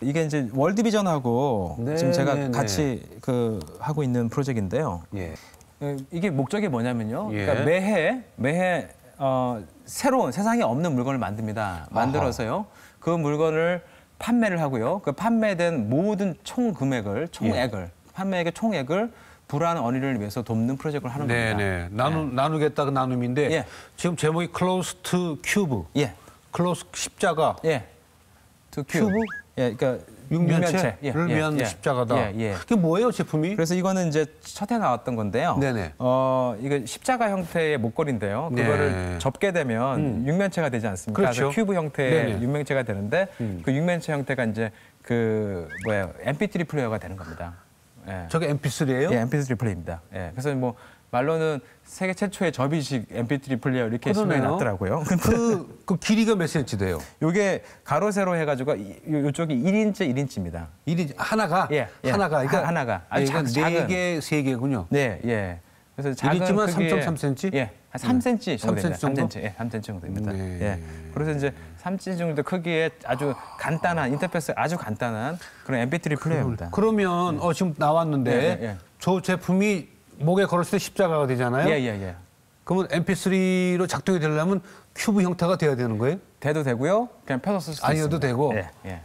[SPEAKER 3] 이게 이제 월드비전하고
[SPEAKER 1] 네,
[SPEAKER 3] 지금 제가
[SPEAKER 1] 네, 네.
[SPEAKER 3] 같이 하고 있는 프로젝트인데요.
[SPEAKER 1] 예.
[SPEAKER 3] 이게 목적이 뭐냐면요.
[SPEAKER 1] 예.
[SPEAKER 3] 그러니까 매해 새로운 세상에 없는 물건을 만듭니다. 만들어서요. 그 물건을 판매를 하고요. 그 판매된 모든 총 금액을 판매액의 총액을 불안 어린이를 위해서 돕는 프로젝트를 하는 겁니다.
[SPEAKER 1] 네네. 나누겠다 그 나눔인데
[SPEAKER 3] 예.
[SPEAKER 1] 지금 제목이 Close to Cube.
[SPEAKER 3] 예.
[SPEAKER 1] Close 십자가.
[SPEAKER 3] 예.
[SPEAKER 1] 큐브?
[SPEAKER 3] 예, 그러니까
[SPEAKER 1] 육면체를
[SPEAKER 3] 예,
[SPEAKER 1] 위한
[SPEAKER 3] 예,
[SPEAKER 1] 십자가다.
[SPEAKER 3] 예, 예.
[SPEAKER 1] 그게 뭐예요, 제품이?
[SPEAKER 3] 그래서 이거는 이제 첫 해 나왔던 건데요.
[SPEAKER 1] 네네.
[SPEAKER 3] 이거 십자가 형태의 목걸이인데요.
[SPEAKER 1] 네.
[SPEAKER 3] 그거를 접게 되면 육면체가 되지 않습니까?
[SPEAKER 1] 그렇죠.
[SPEAKER 3] 그래서 큐브 형태의
[SPEAKER 1] 네네.
[SPEAKER 3] 육면체가 되는데 그 육면체 형태가 이제 MP3 플레이어가 되는 겁니다. 예.
[SPEAKER 1] 저게 MP3예요?
[SPEAKER 3] 예, MP3 플레이입니다. 예. 그래서 뭐 말로는 세계 최초의 접이식 MP3 플레이어 이렇게 설명이 났더라고요.
[SPEAKER 1] 그 길이가 몇 센치 돼요?
[SPEAKER 3] 요게 가로 세로 해가지고 이쪽이 1인치 1인치입니다.
[SPEAKER 1] 하나가?
[SPEAKER 3] 예,
[SPEAKER 1] 하나가. 그러니까
[SPEAKER 3] 하나가.
[SPEAKER 1] 아주
[SPEAKER 3] 작은.
[SPEAKER 1] 4개, 3개군요.
[SPEAKER 3] 네, 예. 그래서 작은
[SPEAKER 1] 1인치면
[SPEAKER 3] 크기의-
[SPEAKER 1] 3.3cm?
[SPEAKER 3] 예, 한 3cm 정도
[SPEAKER 1] 3cm 정도?
[SPEAKER 3] 3cm, 예, 3cm 정도입니다.
[SPEAKER 1] 네.
[SPEAKER 3] 예. 그래서 이제 3cm 정도 크기의 아주 간단한 인터페이스 아주 간단한 그런 MP3 플레이어입니다.
[SPEAKER 1] 그러면 지금 나왔는데
[SPEAKER 3] 예.
[SPEAKER 1] 저 제품이 목에 걸었을 때 십자가가 되잖아요.
[SPEAKER 3] 예.
[SPEAKER 1] 그러면 MP3로 작동이 되려면 큐브 형태가 돼야 되는 거예요?
[SPEAKER 3] 돼도 되고요. 그냥 펴서 쓸 수도
[SPEAKER 1] 아니어도
[SPEAKER 3] 있습니다.
[SPEAKER 1] 되고?
[SPEAKER 3] 예.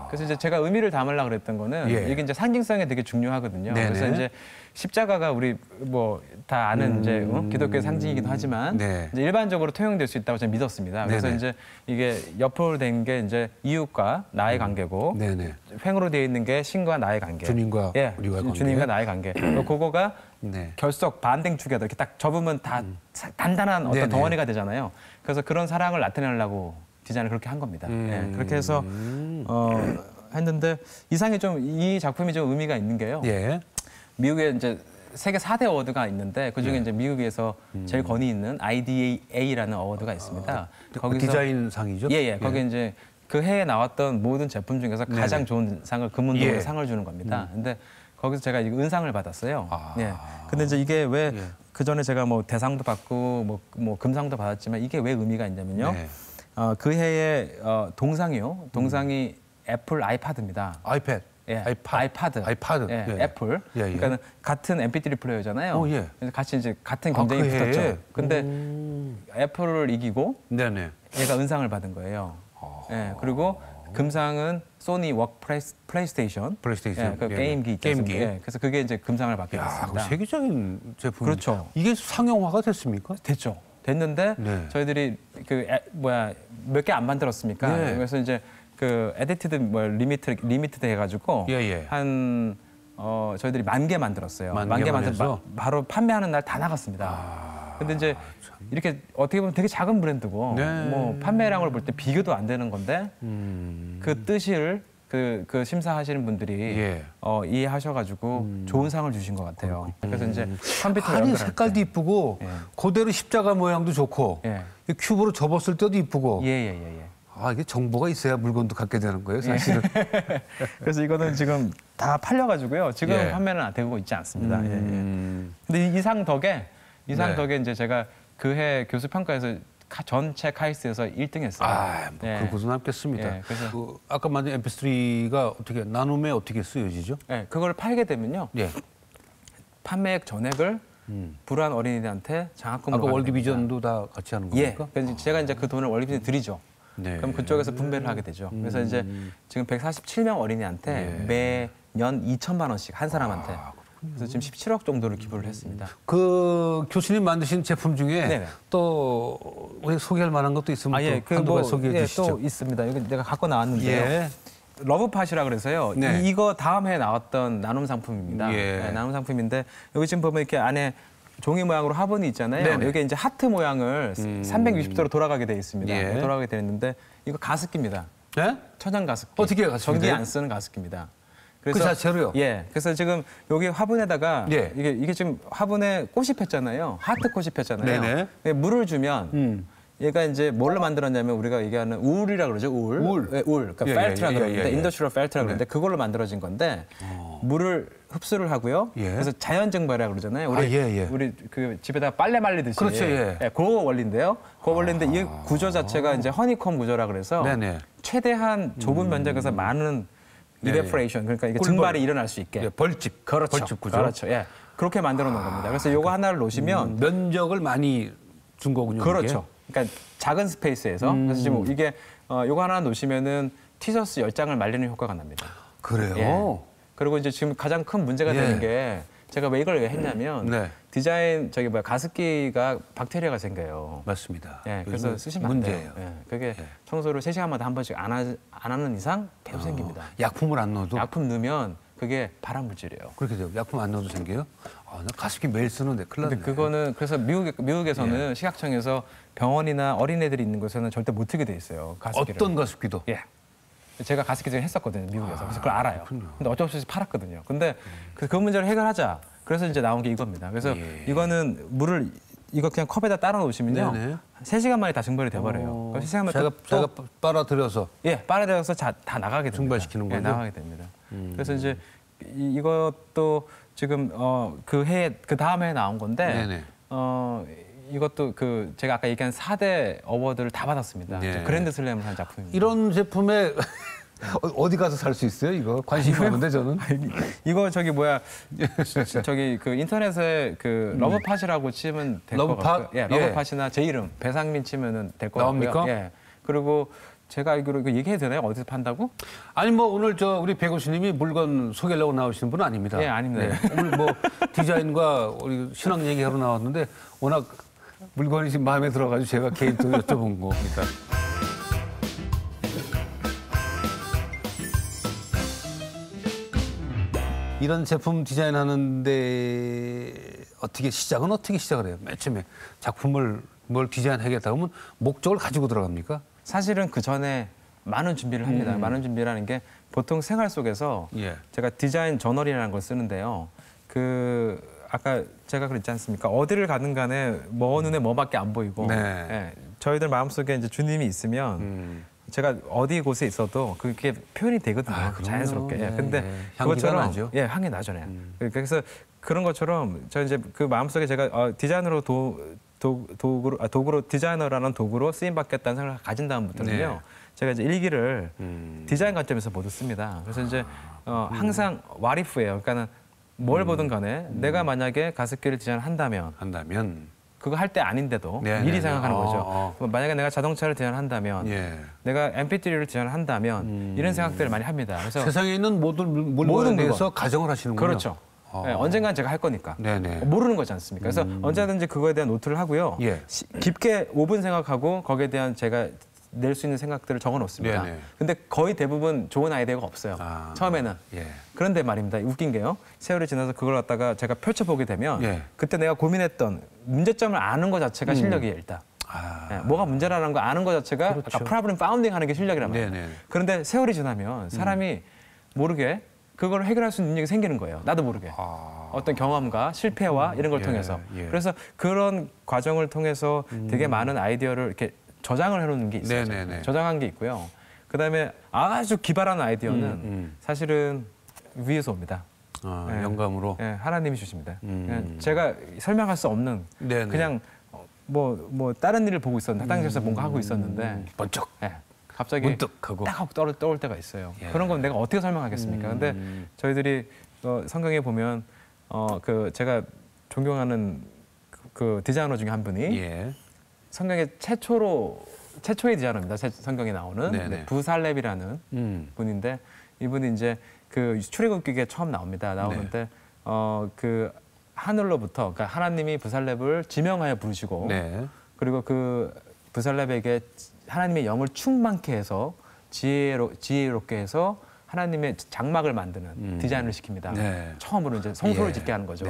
[SPEAKER 3] 그래서 이제 제가 의미를 담으려고 그랬던 거는
[SPEAKER 1] 예.
[SPEAKER 3] 이게 이제 상징성이 되게 중요하거든요.
[SPEAKER 1] 네네.
[SPEAKER 3] 그래서 이제 십자가가 우리 뭐 다 아는 이제 기독교의 상징이기도 하지만
[SPEAKER 1] 네.
[SPEAKER 3] 이제 일반적으로 통용될 수 있다고 저는 믿었습니다. 그래서
[SPEAKER 1] 네네.
[SPEAKER 3] 이제 이게 옆으로 된 게 이제 이웃과 나의 관계고
[SPEAKER 1] 네네.
[SPEAKER 3] 횡으로 되어 있는 게 신과 나의 관계.
[SPEAKER 1] 주님과 우리와의 관계.
[SPEAKER 3] 주님과 나의 관계. 그거가
[SPEAKER 1] 네.
[SPEAKER 3] 결석 반댕축이다 이렇게 딱 접으면 다 단단한 어떤
[SPEAKER 1] 네네.
[SPEAKER 3] 덩어리가 되잖아요. 그래서 그런 사랑을 나타내려고 디자인을 그렇게 한 겁니다. 예, 그렇게 해서 했는데 이 작품이 좀 의미가 있는 게요.
[SPEAKER 1] 예.
[SPEAKER 3] 미국에 이제 세계 4대 어워드가 있는데 그중에 이제 미국에서 제일 권위 있는 IDA라는 어워드가 있습니다. 거기서
[SPEAKER 1] 디자인 상이죠?
[SPEAKER 3] 예. 거기 이제 그 해에 나왔던 모든 제품 중에서 가장 좋은 상을 금운동으로
[SPEAKER 1] 예.
[SPEAKER 3] 상을 주는 겁니다. 근데 거기서 제가 이거 은상을 받았어요.
[SPEAKER 1] 아.
[SPEAKER 3] 예. 근데 이제 이게 왜 그 전에 제가 뭐 대상도 받고 뭐 금상도 받았지만 이게 왜 의미가 있냐면요.
[SPEAKER 1] 네.
[SPEAKER 3] 그 해에 동상이요. 동상이 애플 아이패드입니다.
[SPEAKER 1] 아이패드.
[SPEAKER 3] 예,
[SPEAKER 1] 아이파드.
[SPEAKER 3] 예,
[SPEAKER 1] 예.
[SPEAKER 3] 애플.
[SPEAKER 1] 예, 예.
[SPEAKER 3] 그러니까 같은 MP3 플레이어잖아요.
[SPEAKER 1] 예.
[SPEAKER 3] 그래서 같이 이제 같은 경쟁이
[SPEAKER 1] 그 해에?
[SPEAKER 3] 붙었죠. 근데 애플을 이기고
[SPEAKER 1] 네네.
[SPEAKER 3] 얘가 은상을 받은 거예요. 예, 그리고 금상은 소니 플레이스테이션.
[SPEAKER 1] 플레이스테이션.
[SPEAKER 3] 예, 그
[SPEAKER 1] 예.
[SPEAKER 3] 게임기 있지
[SPEAKER 1] 게임기.
[SPEAKER 3] 않습니까? 예, 그래서 그게 이제 금상을 받게
[SPEAKER 1] 야,
[SPEAKER 3] 됐습니다.
[SPEAKER 1] 그 세계적인 제품.
[SPEAKER 3] 그렇죠.
[SPEAKER 1] 이게 상용화가 됐습니까?
[SPEAKER 3] 됐죠. 됐는데
[SPEAKER 1] 네.
[SPEAKER 3] 저희들이 몇 개 안 만들었습니까?
[SPEAKER 1] 네.
[SPEAKER 3] 그래서 이제 그 에디티드 리미티드 해가지고
[SPEAKER 1] 예.
[SPEAKER 3] 한 저희들이 10,000개 만들었어요.
[SPEAKER 1] 10,000개 만들어서?
[SPEAKER 3] 바로 판매하는 날 다 나갔습니다. 근데 이제 이렇게 어떻게 보면 되게 작은 브랜드고
[SPEAKER 1] 네.
[SPEAKER 3] 뭐 판매량을 볼 때 비교도 안 되는 건데 그 뜻을 그 심사하시는 분들이
[SPEAKER 1] 예.
[SPEAKER 3] 이해하셔가지고 좋은 상을 주신 것 같아요. 그래서 이제 컴퓨터
[SPEAKER 1] 아니
[SPEAKER 3] 연결할
[SPEAKER 1] 색깔도
[SPEAKER 3] 때.
[SPEAKER 1] 이쁘고
[SPEAKER 3] 예.
[SPEAKER 1] 그대로 십자가 모양도 좋고
[SPEAKER 3] 예.
[SPEAKER 1] 이 큐브로 접었을 때도 이쁘고
[SPEAKER 3] 예.
[SPEAKER 1] 아 이게 정보가 있어야 물건도 갖게 되는 거예요 사실은.
[SPEAKER 3] 그래서 이거는 지금 다 팔려가지고요. 지금
[SPEAKER 1] 예.
[SPEAKER 3] 판매는 되고 있지 않습니다. 예. 근데 이 상 덕에
[SPEAKER 1] 네.
[SPEAKER 3] 이제 제가 그 해 교수 평가에서 전체 카이스트에서 1등했어요.
[SPEAKER 1] 뭐 그러고도 남겠습니다.
[SPEAKER 3] 예, 그래서
[SPEAKER 1] 그 아까 만든 MP3가 어떻게 나눔에 어떻게 쓰여지죠?
[SPEAKER 3] 예, 그걸 팔게 되면요.
[SPEAKER 1] 예.
[SPEAKER 3] 판매액 전액을 불우한 어린이들한테 장학금으로
[SPEAKER 1] 아까
[SPEAKER 3] 가게
[SPEAKER 1] 월드비전도 다 같이 하는
[SPEAKER 3] 됩니다.
[SPEAKER 1] 겁니까?
[SPEAKER 3] 예. 그래서 제가 이제 그 돈을 월드비전 드리죠.
[SPEAKER 1] 네.
[SPEAKER 3] 그럼 그쪽에서 분배를 하게 되죠. 그래서 이제 지금 147명 어린이한테 매년 2천만 원씩 한 사람한테. 그래서 지금 17억 정도를 기부를 했습니다.
[SPEAKER 1] 그 교수님 만드신 제품 중에
[SPEAKER 3] 네네.
[SPEAKER 1] 또 우리 소개할 만한 것도 있으면 또 한두 가지 소개해 주시죠.
[SPEAKER 3] 또 있습니다. 여기 내가 갖고 나왔는데요.
[SPEAKER 1] 예.
[SPEAKER 3] 러브팟이라 그래서요.
[SPEAKER 1] 네.
[SPEAKER 3] 이거 다음 해에 나왔던 나눔 상품입니다.
[SPEAKER 1] 예.
[SPEAKER 3] 네, 나눔 상품인데 여기 지금 보면 이렇게 안에 종이 모양으로 화분이 있잖아요.
[SPEAKER 1] 네네.
[SPEAKER 3] 여기 이제 하트 모양을 360도로 돌아가게 되어 있습니다.
[SPEAKER 1] 예.
[SPEAKER 3] 돌아가게 되어 있는데 이거 가습기입니다.
[SPEAKER 1] 네?
[SPEAKER 3] 천연 가습기.
[SPEAKER 1] 어떻게 가습기
[SPEAKER 3] 전기
[SPEAKER 1] 돼요?
[SPEAKER 3] 안 쓰는 가습기입니다.
[SPEAKER 1] 그 자체로요?
[SPEAKER 3] 예. 그래서 지금 여기 화분에다가
[SPEAKER 1] 예.
[SPEAKER 3] 이게 지금 화분에 꽃이 폈잖아요. 하트 꽃이 폈잖아요.
[SPEAKER 1] 네네.
[SPEAKER 3] 예, 물을 주면 얘가 이제 뭘로 만들었냐면 우리가 얘기하는 울이라 그러죠. 울.
[SPEAKER 1] 울.
[SPEAKER 3] 예, 울. 그러니까
[SPEAKER 1] 예,
[SPEAKER 3] 펠트라
[SPEAKER 1] 예,
[SPEAKER 3] 그러는데
[SPEAKER 1] 예, 예.
[SPEAKER 3] 인더스트리얼 펠트라 그러는데 그걸로 만들어진 건데 물을 흡수를 하고요.
[SPEAKER 1] 예.
[SPEAKER 3] 그래서 자연 증발이라 그러잖아요. 우리 그 집에다 빨래 말리듯이.
[SPEAKER 1] 그렇죠, 예.
[SPEAKER 3] 그 원리인데요. 그 원리인데 이 구조 자체가 이제 허니콤 구조라 그래서
[SPEAKER 1] 네네.
[SPEAKER 3] 최대한 좁은 면적에서 많은 이베프레이션 그러니까 이게
[SPEAKER 1] 꿀벌.
[SPEAKER 3] 증발이 일어날 수 있게.
[SPEAKER 1] 예, 벌집.
[SPEAKER 3] 그렇죠.
[SPEAKER 1] 벌집 구조.
[SPEAKER 3] 그렇죠. 예. 그렇게 만들어 놓은 겁니다. 그래서 요거 하나를 놓으시면
[SPEAKER 1] 면적을 많이 준 거군요.
[SPEAKER 3] 그렇죠. 그러니까 작은 스페이스에서 그래서 지금 이게 요거 하나 놓으시면은 티셔츠 10장을 말리는 효과가 납니다.
[SPEAKER 1] 그래요?
[SPEAKER 3] 예. 그리고 이제 지금 가장 큰 문제가
[SPEAKER 1] 예.
[SPEAKER 3] 되는 게 제가 왜 이걸 왜 했냐면
[SPEAKER 1] 네.
[SPEAKER 3] 디자인 가습기가 박테리아가 생겨요.
[SPEAKER 1] 맞습니다.
[SPEAKER 3] 예, 그래서
[SPEAKER 1] 요즘은
[SPEAKER 3] 쓰시면 안
[SPEAKER 1] 문제예요.
[SPEAKER 3] 돼요. 예, 그게 청소를 3시간마다 한 번씩 안 하는 이상 계속 생깁니다.
[SPEAKER 1] 약품을 안 넣어도
[SPEAKER 3] 약품 넣으면 그게 발암 물질이에요.
[SPEAKER 1] 그렇게 돼요. 약품 안 넣어도 생겨요? 아, 나 가습기 매일 쓰는데 큰일 났네.
[SPEAKER 3] 근데 그거는 그래서 미국에서는 시각청에서 병원이나 어린애들이 있는 곳에는 절대 못 틀게 돼 있어요. 가습기를.
[SPEAKER 1] 어떤 가습기도?
[SPEAKER 3] 예. 제가 가습기 전에 했었거든요, 미국에서. 그래서 그걸 알아요. 근데 어쩔 수 없이 팔았거든요. 근데 그 문제를 해결하자. 그래서 이제 나온 게 이겁니다. 그래서 이거는 물을 이거 그냥 컵에다 따라 놓으시면요.
[SPEAKER 1] 네네.
[SPEAKER 3] 3시간 만에 다 증발이 돼버려요. 그러니까 3시간 만에
[SPEAKER 1] 제가 빨아들여서
[SPEAKER 3] 빨아들여서 다 나가게 됩니다.
[SPEAKER 1] 증발시키는
[SPEAKER 3] 예,
[SPEAKER 1] 거죠?
[SPEAKER 3] 나가게 됩니다. 그래서 이제 이것도 지금 그 다음 해에 나온 건데
[SPEAKER 1] 네네.
[SPEAKER 3] 이것도 제가 아까 얘기한 4대 어워드를 다 받았습니다.
[SPEAKER 1] 네.
[SPEAKER 3] 그랜드 슬램을 한 작품입니다.
[SPEAKER 1] 이런 제품에 어디 가서 살 수 있어요? 이거 관심이 많은데 저는.
[SPEAKER 3] 이거 저기 뭐야 저기 그 인터넷에 그 러브팟이라고 치면 될 것 같고요. 예, 러브팟이나 제 이름 배상민 치면은 될 것 같고요.
[SPEAKER 1] 나옵니까?
[SPEAKER 3] 예. 그리고 제가 알기로 이거 얘기해도 되나요? 어디서 판다고?
[SPEAKER 1] 아니 뭐 오늘 우리 배 교수님이 물건 소개하려고 나오시는 분은 아닙니다.
[SPEAKER 3] 예, 아닙니다.
[SPEAKER 1] 네. 오늘 뭐 디자인과 우리 신앙 얘기하러 나왔는데 워낙 물건이 지금 마음에 들어가지고 제가 개인적으로 여쭤본 겁니다. 이런 제품 디자인하는데 시작은 어떻게 시작을 해요? 맨 처음에 작품을 뭘 디자인하겠다 그러면 목적을 가지고 들어갑니까?
[SPEAKER 3] 사실은 그 전에 많은 준비를 합니다. 많은 준비라는 게 보통 생활 속에서
[SPEAKER 1] 예.
[SPEAKER 3] 제가 디자인 저널이라는 걸 쓰는데요. 그 아까 제가 그랬지 않습니까? 어디를 가든 간에 눈에 뭐밖에 안 보이고
[SPEAKER 1] 네.
[SPEAKER 3] 예, 저희들 마음속에 이제 주님이 있으면 제가 어디 곳에 있어도 그게 표현이 되거든요. 자연스럽게. 예. 근데 그것처럼
[SPEAKER 1] 나죠.
[SPEAKER 3] 예, 향이 나잖아요. 그래서 그런 것처럼 저 이제 그 마음속에 제가 디자이너로 도구로 디자이너라는 도구로 쓰임 받겠다는 생각을 가진 다음부터는요.
[SPEAKER 1] 네.
[SPEAKER 3] 제가 이제 일기를 디자인 관점에서 모두 씁니다. 그래서 이제 항상 what if예요. 그러니까는 뭘 보든 간에 내가 만약에 가습기를 디자인한다면 그거 할 때 아닌데도 미리 생각하는 거죠. 만약에 내가 자동차를 디자인한다면 내가 MP3를 디자인한다면 이런 생각들을 많이 합니다. 그래서
[SPEAKER 1] 세상에 있는 모든 물건에 대해서 가정을 하시는군요.
[SPEAKER 3] 그렇죠. 네, 언젠간 제가 할 거니까. 모르는 거지 않습니까? 그래서 언제든지 그거에 대한 노트를 하고요. 깊게 5분 생각하고 거기에 대한 제가 낼 수 있는 생각들을 적어 놓습니다. 근데 거의 대부분 좋은 아이디어가 없어요. 처음에는. 그런데 말입니다. 웃긴 게요. 세월이 지나서 그걸 갖다가 제가 펼쳐보게 되면 그때 내가 고민했던 문제점을 아는 것 자체가 실력이에요, 일단. 뭐가 문제라는 거 아는 것 자체가 아까 프로블럼 파운딩 하는 게 실력이란 말이에요. 그런데 세월이 지나면 사람이 모르게 그걸 해결할 수 있는 능력이 생기는 거예요. 나도 모르게. 어떤 경험과 실패와 이런 걸 통해서. 그래서 그런 과정을 통해서 되게 많은 아이디어를 이렇게 저장을 해놓는 게 있어요. 저장한 게 있고요. 그다음에 아주 기발한 아이디어는 사실은 위에서 옵니다.
[SPEAKER 1] 영감으로?
[SPEAKER 3] 하나님이 주십니다. 제가 설명할 수 없는 그냥 뭐 다른 일을 보고 있었는데 화장실에서 뭔가 하고 있었는데
[SPEAKER 1] 번쩍
[SPEAKER 3] 갑자기
[SPEAKER 1] 문득하고
[SPEAKER 3] 딱 하고 떠올 때가 있어요. 그런 건 내가 어떻게 설명하겠습니까? 근데 저희들이 성경에 보면 그 제가 존경하는 그 디자이너 중에 한 분이 성경의 최초의 디자이너입니다. 성경에 나오는 부살렙이라는 분인데 이분이 이제 그 출애굽기에 처음 나옵니다. 나오는데 그 하늘로부터 그러니까 하나님이 부살렙을 지명하여 부르시고 그리고 그 부살렙에게 하나님의 영을 충만케 해서 지혜롭게 해서 하나님의 장막을 만드는 디자인을 시킵니다. 처음으로 이제 성소를 짓게 하는 거죠.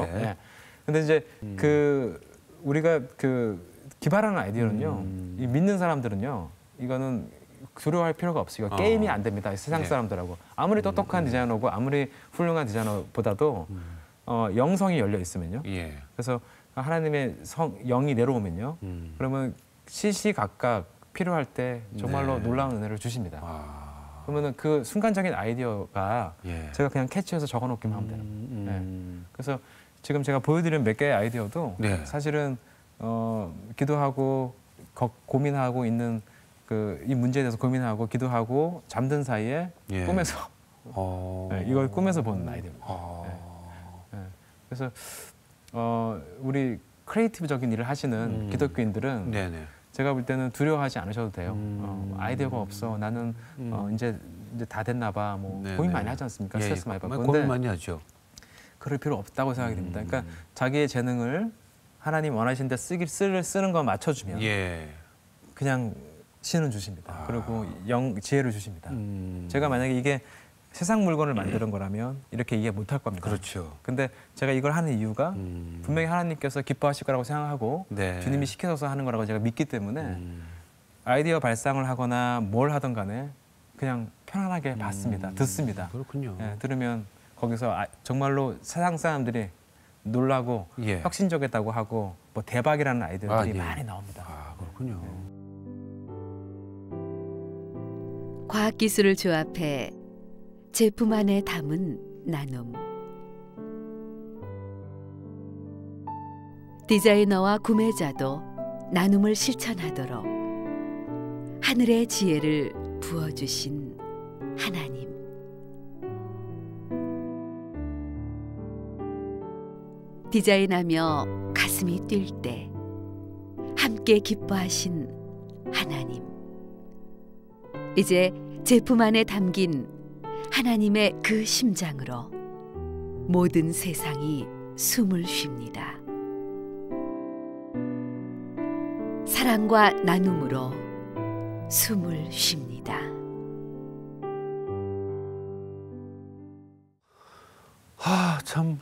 [SPEAKER 3] 근데 이제 그 우리가 그 기발한 아이디어는요. 이 믿는 사람들은요. 이거는 두려워할 필요가 없어요. 이거 게임이 안 됩니다. 세상 사람들하고. 아무리 똑똑한 디자이너고 아무리 훌륭한 디자이너보다도 영성이 열려 있으면요. 그래서 하나님의 영이 내려오면요. 그러면 시시각각 필요할 때 정말로 놀라운 은혜를 주십니다. 그러면은 그 순간적인 아이디어가 제가 그냥 캐치해서 적어놓기만 하면 돼요. 그래서 지금 제가 보여드린 몇 개의 아이디어도 사실은 기도하고 고민하고 있는 이 문제에 대해서 고민하고 기도하고 잠든 사이에 꿈에서 이걸 꿈에서 보는 아이디어입니다. 그래서 우리 크리에이티브적인 일을 하시는 기독교인들은 제가 볼 때는 두려워하지 않으셔도 돼요. 아이디어가 없어. 나는 이제 다 됐나 봐. 뭐 고민 많이 하지 않습니까? 스트레스 많이 받고.
[SPEAKER 1] 고민 많이 하죠.
[SPEAKER 3] 그럴 필요 없다고 생각이 됩니다. 그러니까 자기의 재능을 하나님 원하신 데 쓰는 거 맞춰주면 그냥 신은 주십니다. 그리고 지혜를 주십니다. 제가 만약에 이게 세상 물건을 만드는 거라면 이렇게 이해 못할 겁니다.
[SPEAKER 1] 그렇죠.
[SPEAKER 3] 근데 제가 이걸 하는 이유가 분명히 하나님께서 기뻐하실 거라고 생각하고 주님이 시켜서 하는 거라고 제가 믿기 때문에 아이디어 발상을 하거나 뭘 하든 간에 그냥 편안하게 봤습니다. 듣습니다.
[SPEAKER 1] 그렇군요.
[SPEAKER 3] 들으면 거기서 정말로 세상 사람들이 놀라고 혁신적이었다고 하고 뭐 대박이라는 아이디어들이 많이 나옵니다.
[SPEAKER 1] 그렇군요.
[SPEAKER 2] 과학기술을 조합해 제품 안에 담은 나눔. 디자이너와 구매자도 나눔을 실천하도록 하늘의 지혜를 부어주신 하나님. 디자인하며 가슴이 뛸 때 함께 기뻐하신 하나님. 이제 제품 안에 담긴 하나님의 그 심장으로 모든 세상이 숨을 쉽니다. 사랑과 나눔으로 숨을 쉽니다.
[SPEAKER 1] 참.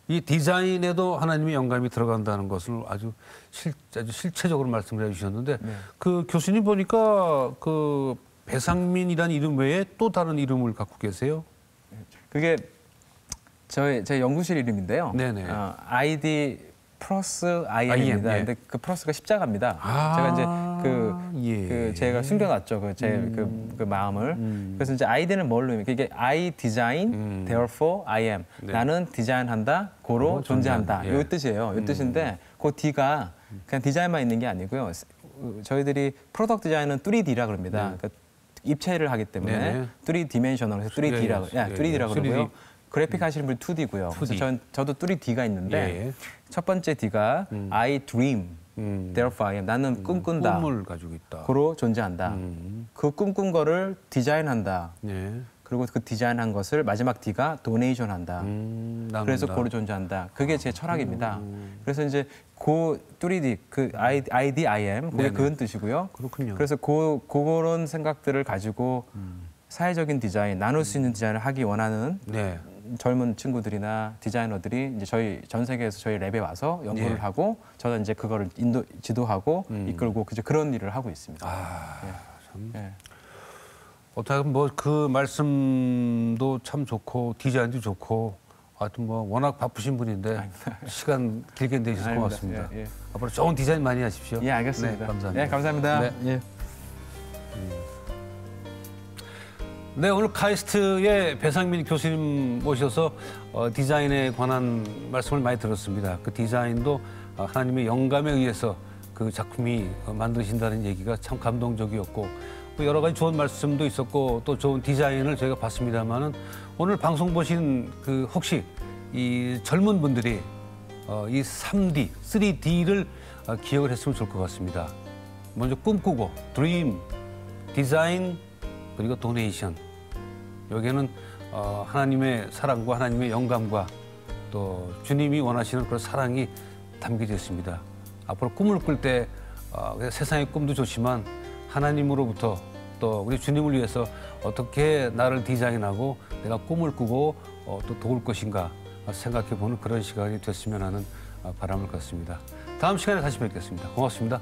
[SPEAKER 1] 이 디자인에도 하나님의 영감이 들어간다는 것을 아주 실체적으로 말씀을 해주셨는데
[SPEAKER 3] 네.
[SPEAKER 1] 그 교수님 보니까 그 배상민이라는 이름 외에 또 다른 이름을 갖고 계세요?
[SPEAKER 3] 그게 제 연구실 이름인데요.
[SPEAKER 1] 네네.
[SPEAKER 3] ID 플러스 IM입니다.
[SPEAKER 1] 예.
[SPEAKER 3] 근데 그 플러스가 십자가입니다. 제가 이제 제가 숨겨놨죠. 그 마음을. 그래서 이제 ID는 뭘로 의미? 이게 I design, therefore I am.
[SPEAKER 1] 네.
[SPEAKER 3] 나는 디자인한다, 고로 존재한다.
[SPEAKER 1] 예.
[SPEAKER 3] 이 뜻이에요. 이 뜻인데 그 D가 그냥 디자인만 있는 게 아니고요. 저희들이 프로덕트 디자인은 3D라 그럽니다. 그러니까 입체를 하기 때문에
[SPEAKER 1] 네네.
[SPEAKER 3] 3디멘셔널 해서 3D라고, 3D라고 그러고요. 그래픽 하시는 분이 2D고요. 그래서 저도 3D가 있는데 첫 번째 D가 I dream, therefore I am. 나는 꿈꾼다.
[SPEAKER 1] 꿈을 가지고 있다.
[SPEAKER 3] 고로 존재한다. 그 꿈꾼 거를 디자인한다.
[SPEAKER 1] 네.
[SPEAKER 3] 그리고 그 디자인한 것을 마지막 D가 도네이션한다. 그래서 고로 존재한다. 그게 제 철학입니다. 그래서 이제 고 3D 그 ID I am 그게 그런 뜻이고요.
[SPEAKER 1] 그렇군요.
[SPEAKER 3] 그래서 그런 생각들을 가지고 사회적인 디자인, 나눌 수 있는 디자인을 하기 원하는
[SPEAKER 1] 네.
[SPEAKER 3] 젊은 친구들이나 디자이너들이 이제 저희 전 세계에서 저희 랩에 와서 연구를
[SPEAKER 1] 예.
[SPEAKER 3] 하고 저는 이제 그거를 지도하고 이끌고 이제 그런 일을 하고 있습니다.
[SPEAKER 1] 참.
[SPEAKER 3] 예.
[SPEAKER 1] 어떻게 뭐 그 말씀도 참 좋고 디자인도 좋고 하여튼 뭐 워낙 바쁘신 분인데 시간 길게 내주셔서 고맙습니다.
[SPEAKER 3] 예.
[SPEAKER 1] 앞으로 좋은 디자인 많이 하십시오.
[SPEAKER 3] 예, 알겠습니다.
[SPEAKER 1] 네, 감사합니다.
[SPEAKER 3] 예, 감사합니다.
[SPEAKER 1] 네.
[SPEAKER 3] 예.
[SPEAKER 1] 네, 오늘 카이스트의 배상민 교수님 모셔서 디자인에 관한 말씀을 많이 들었습니다. 그 디자인도 하나님의 영감에 의해서 그 작품이 만드신다는 얘기가 참 감동적이었고 여러 가지 좋은 말씀도 있었고 또 좋은 디자인을 저희가 봤습니다만은 오늘 방송 보신 그 혹시 이 젊은 분들이 이 3D, 3D를 기억을 했으면 좋을 것 같습니다. 먼저 꿈꾸고 드림, 디자인 그리고 도네이션. 여기에는 하나님의 사랑과 하나님의 영감과 또 주님이 원하시는 그런 사랑이 담겨져 있습니다. 앞으로 꿈을 꿀 때 세상의 꿈도 좋지만 하나님으로부터 또 우리 주님을 위해서 어떻게 나를 디자인하고 내가 꿈을 꾸고 또 도울 것인가 생각해보는 그런 시간이 됐으면 하는 바람을 갖습니다. 다음 시간에 다시 뵙겠습니다. 고맙습니다.